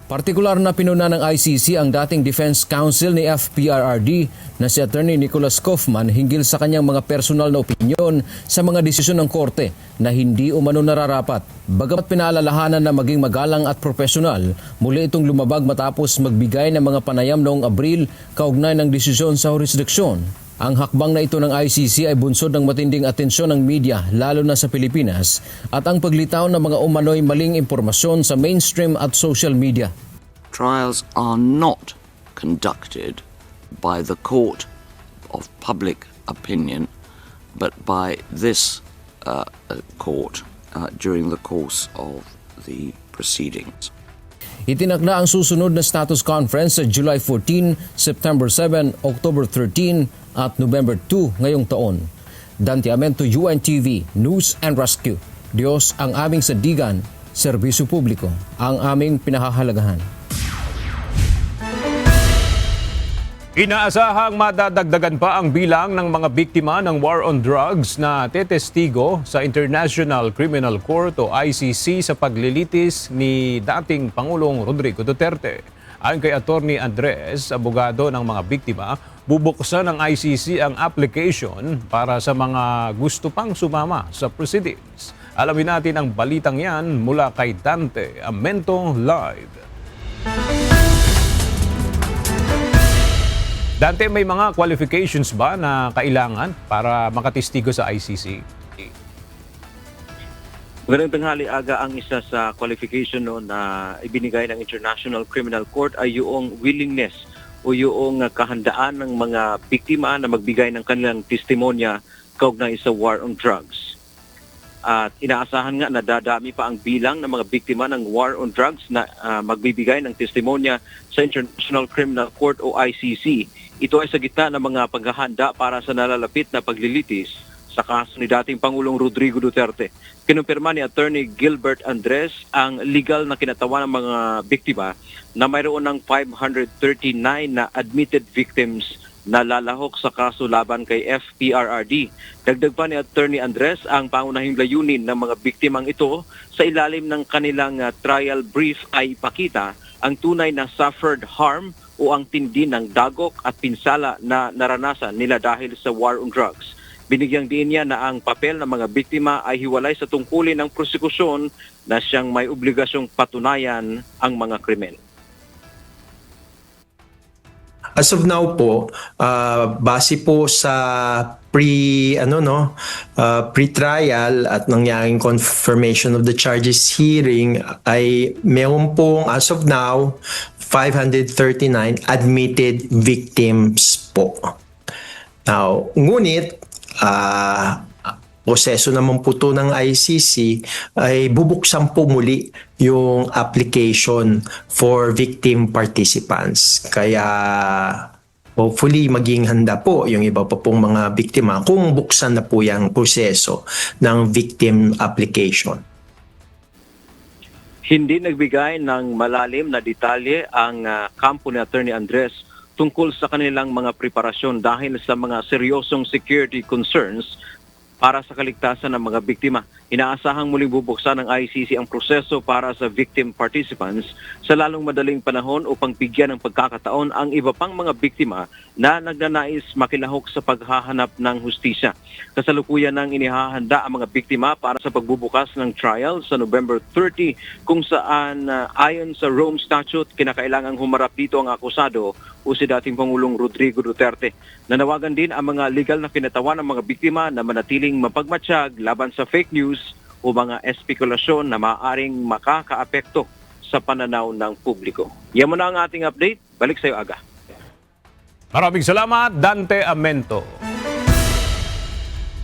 Partikular na pinuna ng ICC ang dating Defense Counsel ni FPRRD na si Attorney Nicholas Kaufman hinggil sa kanyang mga personal na opinyon sa mga desisyon ng korte na hindi umano nararapat. Bagamat pinaalalahanan na maging magalang at profesional, muli itong lumabag matapos magbigay ng mga panayam noong Abril kaugnay ng desisyon sa jurisdiksyon. Ang hakbang na ito ng ICC ay bunsod ng matinding atensyon ng media, lalo na sa Pilipinas, at ang paglitaw ng mga umano'y maling impormasyon sa mainstream at social media. Trials are not conducted by the court of public opinion, but by this court during the course of the proceedings. Itinakda ang susunod na status conference sa July 14, September 7, October 13 at November 2 ngayong taon. Dante Amento, UNTV, News and Rescue. Diyos ang aming sandigan, serbisyo publiko ang aming pinahahalagahan. Inaasahang madadagdagan pa ang bilang ng mga biktima ng war on drugs na tetestigo sa International Criminal Court o ICC sa paglilitis ni dating Pangulong Rodrigo Duterte. Ayon kay Attorney Andres, abogado ng mga biktima, bubuksan ng ICC ang application para sa mga gusto pang sumama sa proceedings. Alamin natin ang balitang yan mula kay Dante Amento Live. Dante, may mga qualifications ba na kailangan para makatestigo sa ICC? Magandang tanghali, Aga. Ang isa sa qualification na ibinigay ng International Criminal Court ay yung willingness o yung kahandaan ng mga biktima na magbigay ng kanilang testimonya kaugnay sa war on drugs. At inaasahan nga na dadami pa ang bilang ng mga biktima ng war on drugs na magbibigay ng testimonya sa International Criminal Court o ICC. Ito ay sa gitna ng mga paghahanda para sa nalalapit na paglilitis sa kaso ni dating Pangulong Rodrigo Duterte. Kinumpirma ni Attorney Gilbert Andres ang legal na kinatawan ng mga biktima na mayroon ng 539 na admitted victims na lalahok sa kaso laban kay FPRRD. Dagdag pa ni Attorney Andres ang pangunahing layunin ng mga biktimang ito sa ilalim ng kanilang trial brief ay ipakita ang tunay na suffered harm o ang tindi ng dagok at pinsala na naranasan nila dahil sa war on drugs. Binigyang diin niya na ang papel ng mga biktima ay hiwalay sa tungkulin ng prosekusyon na siyang may obligasyong patunayan ang mga krimen. As of now po, base po sa pre-trial at nangyaring confirmation of the charges hearing ay meron pong as of now 539 admitted victims po. Now, ngunit proseso naman po ito ng ICC ay bubuksan po muli yung application for victim participants. Kaya hopefully maging handa po yung iba pa pong mga biktima kung buksan na po yung proseso ng victim application. Hindi nagbigay ng malalim na detalye ang kampo ni Attorney Andres tungkol sa kanilang mga preparasyon dahil sa mga seryosong security concerns para sa kaligtasan ng mga biktima. Inaasahang muling bubuksan ng ICC ang proseso para sa victim participants sa lalong madaling panahon upang bigyan ng pagkakataon ang iba pang mga biktima na nagnanais makilahok sa paghahanap ng hustisya. Kasalukuyan nang inihahanda ang mga biktima para sa pagbubukas ng trial sa November 30 kung saan ayon sa Rome Statute kinakailangang humarap dito ang akusado o si dating Pangulong Rodrigo Duterte. Nanawagan din ang mga legal na kinatawan ng mga biktima na manatiling mapagmatsyag laban sa fake news o mga espekulasyon na maaaring makakaapekto sa pananaw ng publiko. Yan muna ang ating update. Balik sa iyo, Aga. Maraming salamat, Dante Amento.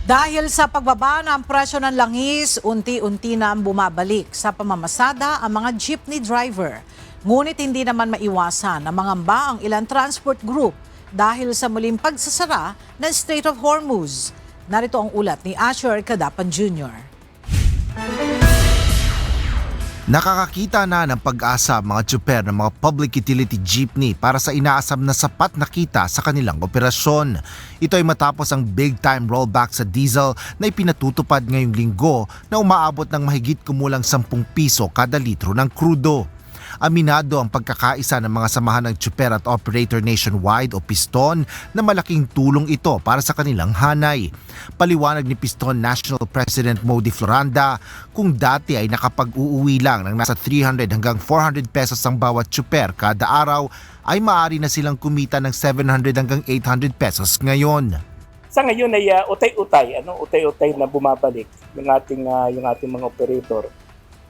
Dahil sa pagbaba ng presyo ng langis, unti-unti na ang bumabalik sa pamamasada ang mga jeepney driver. Ngunit hindi naman maiwasan na mangamba ang ilang transport group dahil sa muling pagsasara ng Strait of Hormuz. Narito ang ulat ni Asher Cadapan Jr. Nakakakita na ng pag-asa mga tsuper ng mga public utility jeepney para sa inaasam na sapat na kita sa kanilang operasyon. Ito ay matapos ang big-time rollback sa diesel na ipinatutupad ngayong linggo na umaabot ng mahigit kumulang 10 piso kada litro ng krudo. Aminado ang pagkakaisa ng mga samahan ng tsuper at operator nationwide o Piston na malaking tulong ito para sa kanilang hanay. Paliwanag ni Piston National President Modi Floranda, kung dati ay nakapag-uuwi lang ng nasa 300 hanggang 400 pesos ang bawat tsuper kada araw, ay maaari na silang kumita ng 700 hanggang 800 pesos ngayon. Sa ngayon ay utay-utay na bumabalik yung ating mga operator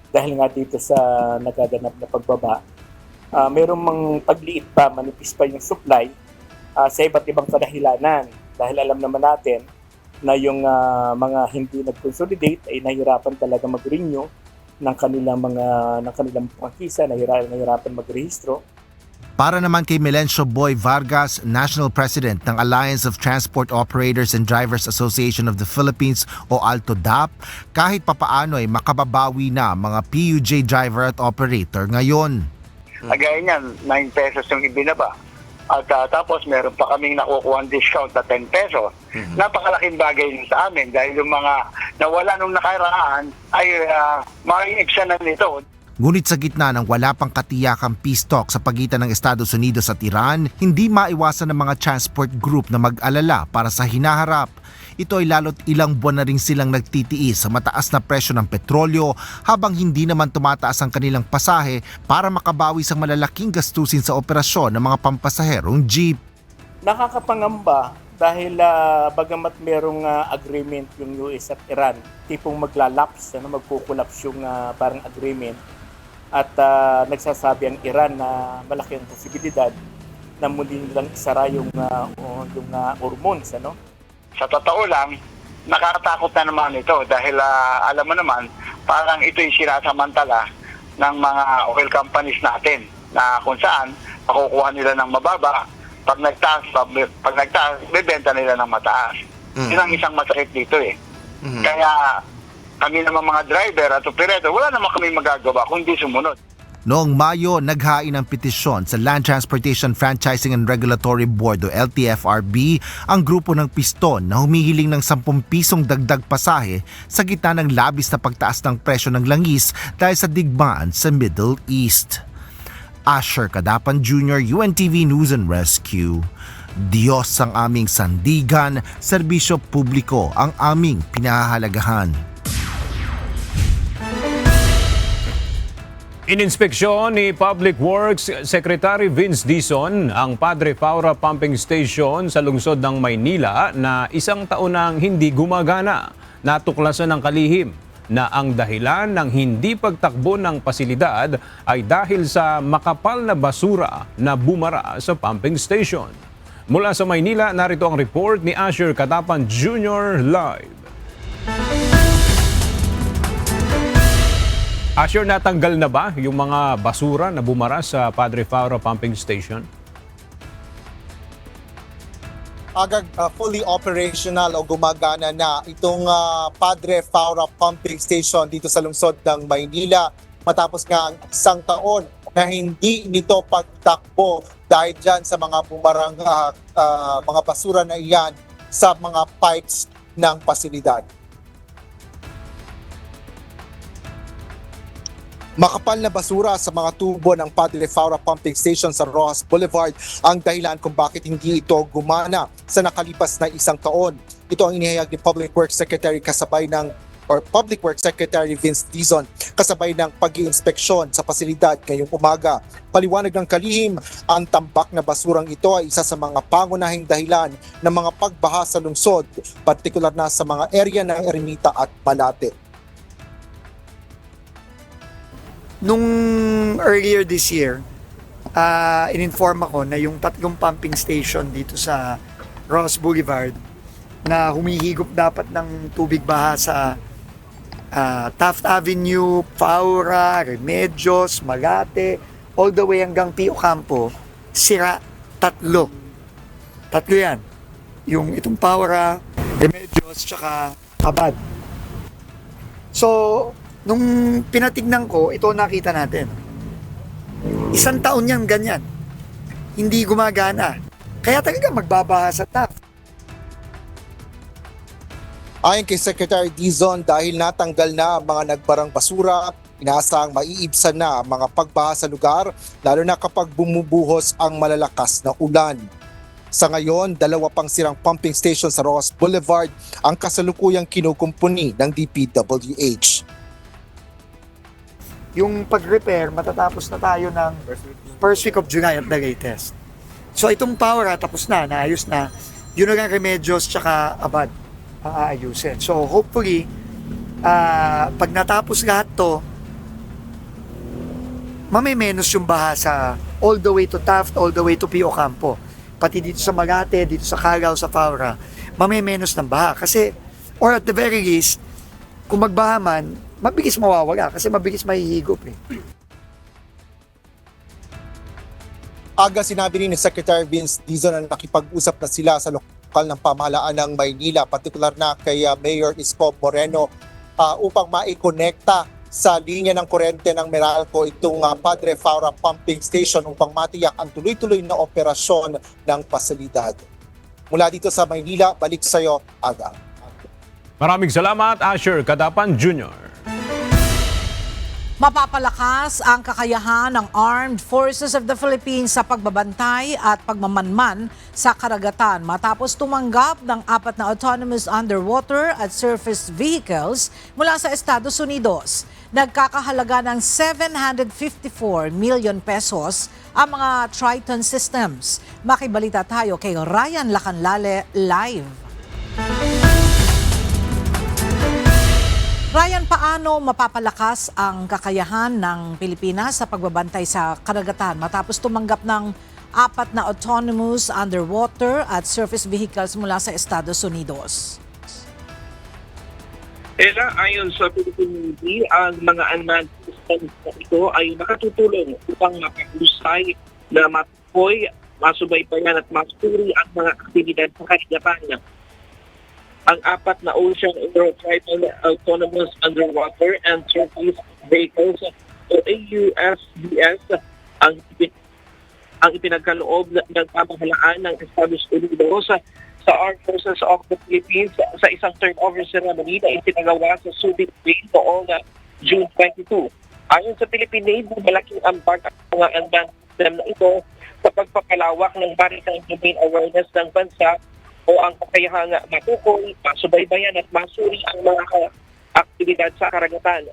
dahil nga dito sa nagaganap na pagbaba. Mayroong mang pagliit pa, manipis pa yung supply sa iba't ibang kadahilanan dahil alam naman natin na yung mga hindi nag-consolidate ay nahirapan talaga mag-renew ng kanilang prangkisa, nahirapan mag-rehistro. Para naman kay Melencio Boy Vargas, National President ng Alliance of Transport Operators and Drivers Association of the Philippines o ALTO-DAP, kahit papaano ay makababawi na mga PUJ driver at operator ngayon. Gaya niyan, 9 pesos yung ibinaba. At tapos meron pa kaming nakukuha discount na 10 pesos. Napakalaking bagay din sa amin dahil yung mga nawala nung nakaraan ay ma-exam na nito. Ngunit sa gitna ng wala pang katiyakang peace talk sa pagitan ng Estados Unidos at Iran, hindi maiwasan ng mga transport group na mag-alala para sa hinaharap. Ito ay lalo't ilang buwan na rin silang nagtitiis sa mataas na presyo ng petrolyo habang hindi naman tumataas ang kanilang pasahe para makabawi sa malalaking gastusin sa operasyon ng mga pampasaherong jeep. Nakakapangamba dahil bagamat merong agreement yung US at Iran, tipong maglalaps, magkukulaps yung parang agreement. At nagsasabi ang Iran na malaki ang posibilidad na muli nilang isara yung hormones. Sa totoo lang, nakakatakot na naman ito dahil alam mo naman, parang ito'y sinasamantala ng mga oil companies natin na kung saan makukuha nila ng mababa, pag nagtaas, bebenta nila ng mataas. Yun ang isang masakit dito eh. Kaya kami naman mga driver at operator, wala naman kami magagawa kundi sumunod. Noong Mayo, naghain ng petisyon sa Land Transportation Franchising and Regulatory Board o LTFRB ang grupo ng Piston na humihiling ng 10 pisong dagdag pasahe sa gitna ng labis na pagtaas ng presyo ng langis dahil sa digmaan sa Middle East. Asher Cadapan Jr., UNTV News and Rescue. Diyos ang aming sandigan, serbisyo publiko ang aming pinahahalagahan. Ininspeksyon ni Public Works Secretary Vince Dizon ang Padre Faura Pumping Station sa lungsod ng Maynila na 1 taon nang hindi gumagana. Natuklasan ng kalihim na ang dahilan ng hindi pagtakbo ng pasilidad ay dahil sa makapal na basura na bumara sa pumping station. Mula sa Maynila, narito ang report ni Asher Cadapan Jr. live. Asher, natanggal na ba yung mga basura na bumara sa Padre Faura Pumping Station? Agad fully operational o gumagana na itong Padre Faura Pumping Station dito sa lungsod ng Maynila matapos nga ang 1 taon na hindi nito pagtakbo dahil dyan sa mga bumarang mga basura na iyan sa mga pipes ng pasilidad. Makapal na basura sa mga tubo ng Padre Faura Pumping Station sa Rojas Boulevard ang dahilan kung bakit hindi ito gumana sa nakalipas na 1 taon. Ito ang inihayag ni Public Works Secretary Vince Dizon kasabay ng pag-iinspeksyon sa pasilidad ngayong umaga. Paliwanag ng kalihim, ang tambak na basurang ito ay isa sa mga pangunahing dahilan ng mga pagbaha sa lungsod, partikular na sa mga area ng Ermita at Malate. Nung earlier this year, in-inform ako na yung 3 pumping station dito sa Ross Boulevard na humihigop dapat ng tubig baha sa Taft Avenue, Faura, Remedios, Malate, all the way hanggang Pio Campo, sira 3. 3 yan. Yung itong Faura, Remedios, tsaka Abad. So, nung pinatignan ko, ito nakita natin. 1 taon yan ganyan. Hindi gumagana. Kaya talaga magbabaha sa Taft. Ayon kay Secretary Dizon, dahil natanggal na ang mga nagbarang basura, Inaasahang maiibsan na ang mga pagbaha sa lugar, lalo na kapag bumubuhos ang malalakas na ulan. Sa ngayon, 2 pang sirang pumping station sa Ross Boulevard ang kasalukuyang kinukumpuni ng DPWH. Yung pag-repair, matatapos na tayo ng first week of July at the latest. So itong power tapos na, naayos na. Yun na lang remedios tsaka abad ang aayusin. So hopefully, pag natapos lahat to, mamimenos yung baha sa all the way to Taft, all the way to Pio Campo. Pati dito sa Magate, dito sa Cagaw, sa Faura, mamimenos ng baha. Kasi, or at the very least, kung magbaha man, mabilis mawawala kasi mabilis mahihigop eh. Aga sinabi rin ni Secretary Vince Dizon na nakipag-usap na sila sa lokal ng pamahalaan ng Maynila, partikular na kay Mayor Isko Moreno upang maikonekta sa linya ng kuryente ng Meralco itong Padre Faura Pumping Station upang matiyak ang tuloy-tuloy na operasyon ng pasilidad. Mula dito sa Maynila, balik sa iyo, Aga. Maraming salamat, Asher Kadapan Jr. Mapapalakas ang kakayahan ng Armed Forces of the Philippines sa pagbabantay at pagmamanman sa karagatan matapos tumanggap ng 4 na autonomous underwater at surface vehicles mula sa Estados Unidos. Nagkakahalaga ng 754 million pesos ang mga Triton systems. Makibalita tayo kay Ryan Lacanlale live. Ryan, paano mapapalakas ang kakayahan ng Pilipinas sa pagbabantay sa karagatan matapos tumanggap ng 4 na autonomous underwater at surface vehicles mula sa Estados Unidos? Ella, ayon sa Philippine Navy, ang mga unmanned systems na ito ay nakatutulong upang mapahusay na matukoy, masubaybayan at masuri ang mga aktibidad sa karagatan. Ang 4 na Ocean Aero Triton Autonomous Underwater and Surface Vehicles o AUSVS ang ipinagkaloob ng pamahalaan ng Estados Unidos sa Armed Forces of the Philippines sa isang turnover ceremony na itinagawa sa Subic Bay noong June 22. Ayon sa Philippine Navy, malaking ambag ang mga unmanned system na ito sa pagpapalawak ng maritime domain awareness ng bansa o ang kakayahang matukoy, masubaybayan at masuri ang mga aktibidad sa karagatan.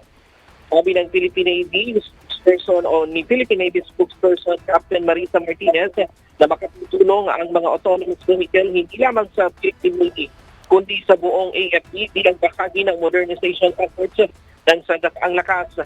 Sabi ng Philippine Navy spokesperson o ni Philippine Navy spokesperson Captain Marisa Martinez na makatutulong ang mga autonomous vehicle hindi lamang sa Philippine Navy kundi sa buong AFP bilang bahagi ng modernization efforts ng Sandatang Lakas.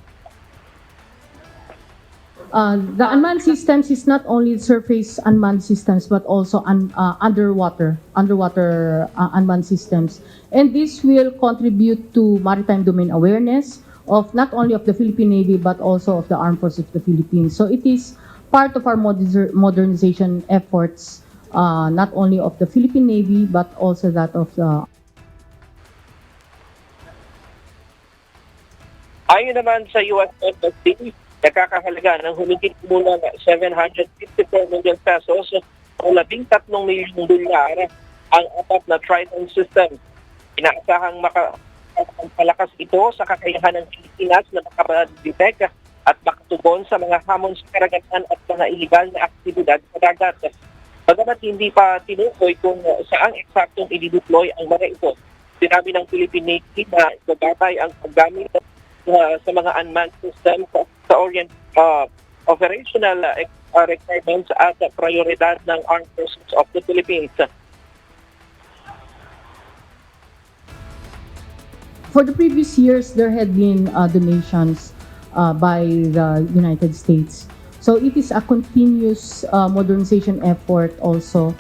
The unmanned systems is not only surface unmanned systems but also underwater unmanned systems, and this will contribute to maritime domain awareness of not only of the Philippine Navy but also of the Armed Forces of the Philippines. So it is part of our modernization efforts, not only of the Philippine Navy but also that of the. Ayon naman sa US Embassy, nakakahalaga ng humigit mula ng 754 million pesos o $13 milyong dolyar ang 4 na Triton system. Inaasahang makapalakas ito sa kakayahan ng Pilipinas na makapag-detect at makatugon sa mga hamon sa karagatan at mga iligal na aktibidad sa dagat. Bagamat hindi pa tinukoy kung saang eksaktong i-deploy ang mga ito, sinabi ng Philippine Navy na ibabatay ang paggamit sa mga unmanned system sa operational requirements at prioridad ng Armed Forces of the Philippines. For the previous years, there had been donations by the United States. So it is a continuous modernization effort also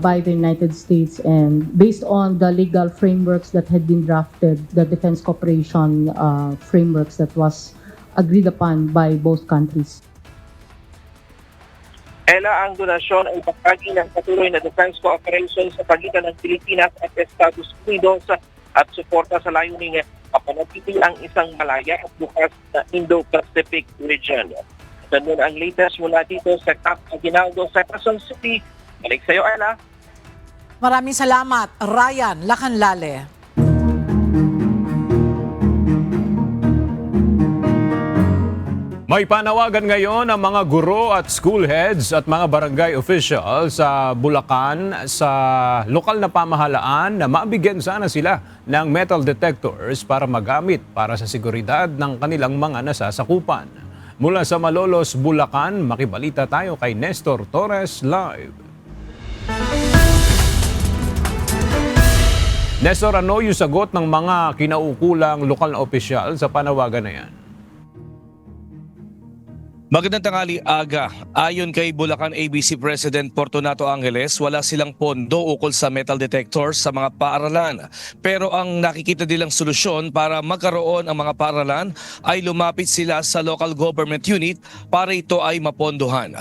by the United States, and based on the legal frameworks that had been drafted, the defense cooperation frameworks that was agreed upon by both countries. Ella, ang donasyon ay bahagi ng patuloy na defense cooperation sa pagitan ng Pilipinas at Estados Unidos at suporta sa layuning mapanatili ang isang malaya at bukas na Indo-Pacific region. Ganun ang latest mula dito sa Cap Aguinaldo sa Quezon City. Balik sa iyo, Ella. Maraming salamat, Ryan Lacanlale. May panawagan ngayon ang mga guro at school heads at mga barangay officials sa Bulacan sa lokal na pamahalaan na mabigyan sana sila ng metal detectors para magamit para sa seguridad ng kanilang mga nasasakupan. Mula sa Malolos, Bulacan, makibalita tayo kay Nestor Torres live. Nestor, ano yung sagot ng mga kinaukulang lokal na opisyal sa panawagan na yan? Magandang tanghali, Aga. Ayon kay Bulacan ABC President Fortunato Angeles, wala silang pondo ukol sa metal detectors sa mga paaralan. Pero ang nakikita nilang solusyon para magkaroon ang mga paaralan ay lumapit sila sa local government unit para ito ay mapondohan.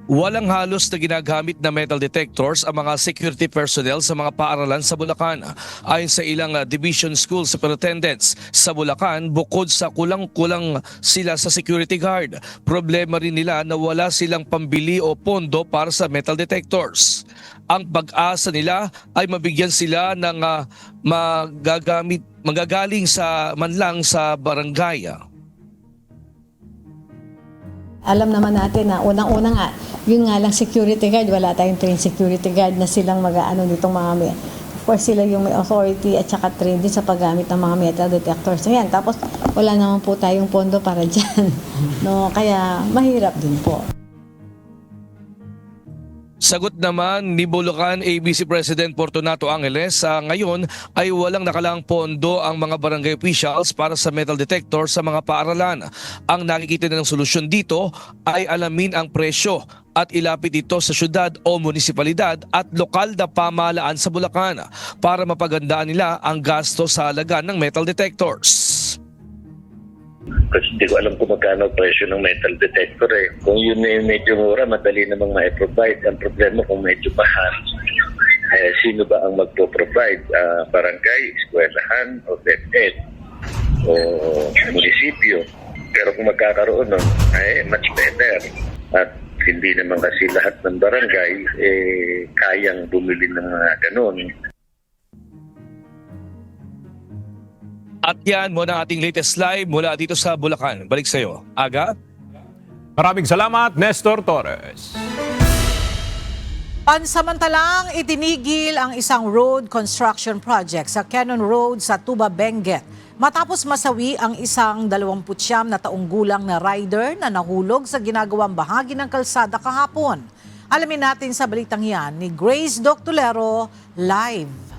Walang halos na ginagamit na metal detectors ang mga security personnel sa mga paaralan sa Bulacan. Ayon sa ilang division school superintendents sa Bulacan, bukod sa kulang-kulang sila sa security guard, problema rin nila na wala silang pambili o pondo para sa metal detectors. Ang pag-asa nila ay mabigyan sila ng magagaling sa manlang sa barangay. Alam naman natin na unang-una nga, yun nga lang security guard, wala tayong trained security guard na silang mag-aano nitong mga of course sila yung may authority at saka trained din sa paggamit ng mga metal detectors. Ayan, tapos wala naman po tayong pondo para dyan. No, kaya mahirap din po. Sagot naman ni Bulacan ABC President Fortunato Angeles, ngayon ay walang nakalaang pondo ang mga barangay officials para sa metal detector sa mga paaralan. Ang nakikita nilang solusyon dito ay alamin ang presyo at ilapit ito sa syudad o munisipalidad at lokal na pamahalaan sa Bulacan para mapagandaan nila ang gasto sa halaga ng metal detectors. Kasi hindi ko alam kung magkano presyo ng metal detector eh. Kung yun ay medyo mura, madali namang ma-provide. Ang problema kung medyo mahal, sino ba ang magpo-provide? Barangay, eskwelahan, o DepEd, o munisipyo. Pero kung magkakaroon nun, ay much better. At hindi naman kasi lahat ng barangay kayang bumili ng mga ganun. At yan muna ang ating latest live mula dito sa Bulacan. Balik sa iyo, Aga. Maraming salamat, Nestor Torres. Pansamantalang itinigil ang isang road construction project sa Cannon Road sa Tuba, Benguet matapos masawi ang isang 29 na taong gulang na rider na nahulog sa ginagawang bahagi ng kalsada kahapon. Alamin natin sa balitang yan ni Grace Doctolero live.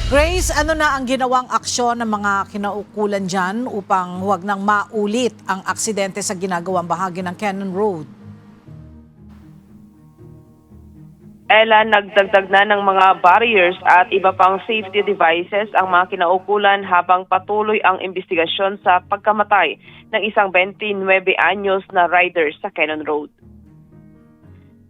Grace, ano na ang ginawang aksyon ng mga kinaukulan dyan upang huwag nang maulit ang aksidente sa ginagawang bahagi ng Cannon Road? Ella, nagdagdag na ng mga barriers at iba pang safety devices ang mga kinaukulan habang patuloy ang investigasyon sa pagkamatay ng isang 29 anyos na rider sa Cannon Road.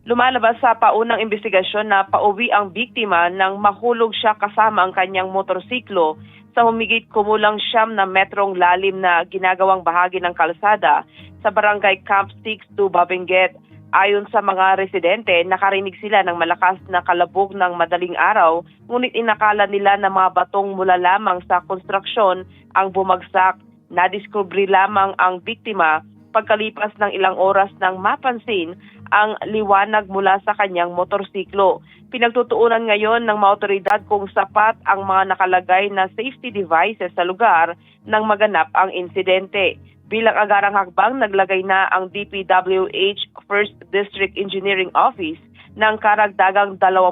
Lumalabas sa paunang investigasyon na pauwi ang biktima nang mahulog siya kasama ang kanyang motorsiklo sa humigit kumulang 9 na metrong lalim na ginagawang bahagi ng kalsada sa barangay Camp 6 Tuba, Benguet. Ayon sa mga residente, nakarinig sila ng malakas na kalabog ng madaling araw, ngunit inakala nila na mga batong mula lamang sa konstruksyon ang bumagsak. Nadiskubre lamang ang biktima pagkalipas ng ilang oras nang mapansin ang liwanag mula sa kanyang motorsiklo. Pinagtutuunan ngayon ng mga otoridad kung sapat ang mga nakalagay na safety devices sa lugar nang maganap ang insidente. Bilang agarang hakbang, naglagay na ang DPWH 1st District Engineering Office ng karagdagang 22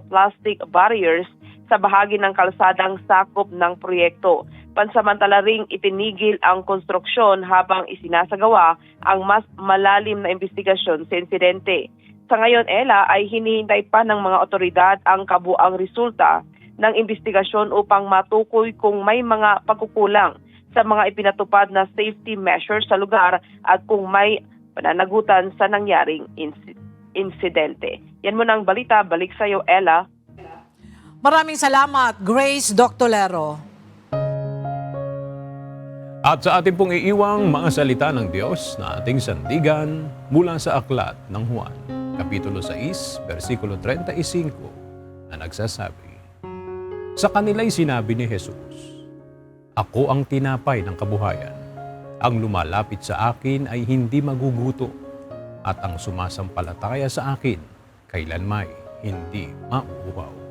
plastic barriers sa bahagi ng kalsadang sakop ng proyekto. Pansamantala ring itinigil ang konstruksyon habang isinasagawa ang mas malalim na investigasyon sa insidente. Sa ngayon, Ella, ay hinihintay pa ng mga otoridad ang kabuang resulta ng investigasyon upang matukoy kung may mga pagkukulang sa mga ipinatupad na safety measures sa lugar at kung may pananagutan sa nangyaring insidente. Yan muna ang balita. Balik sa iyo, Ella. Maraming salamat, Grace Doctolero. At sa ating pong iiwang mga salita ng Diyos na ating sandigan mula sa aklat ng Juan, Kapitulo 6, versikulo 35, na nagsasabi, Sa kanila'y sinabi ni Jesus, "Ako ang tinapay ng kabuhayan. Ang lumalapit sa akin ay hindi magugutom, at ang sumasampalataya sa akin kailanmay hindi mauuhaw."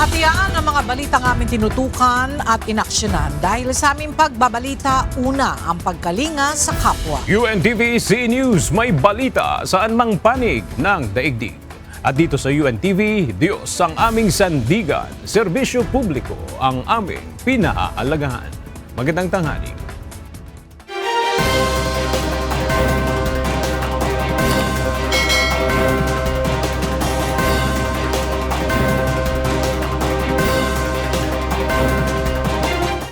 At iyan ang mga balitang aming tinutukan at inaksyonan. Dahil sa aming pagbabalita, una ang pagkalinga sa kapwa. UNTV C News, may balita saan mang panig ng daigdig. At dito sa UNTV, Diyos ang aming sandigan, serbisyo publiko ang aming pinaaalagahan. Magandang tanghali.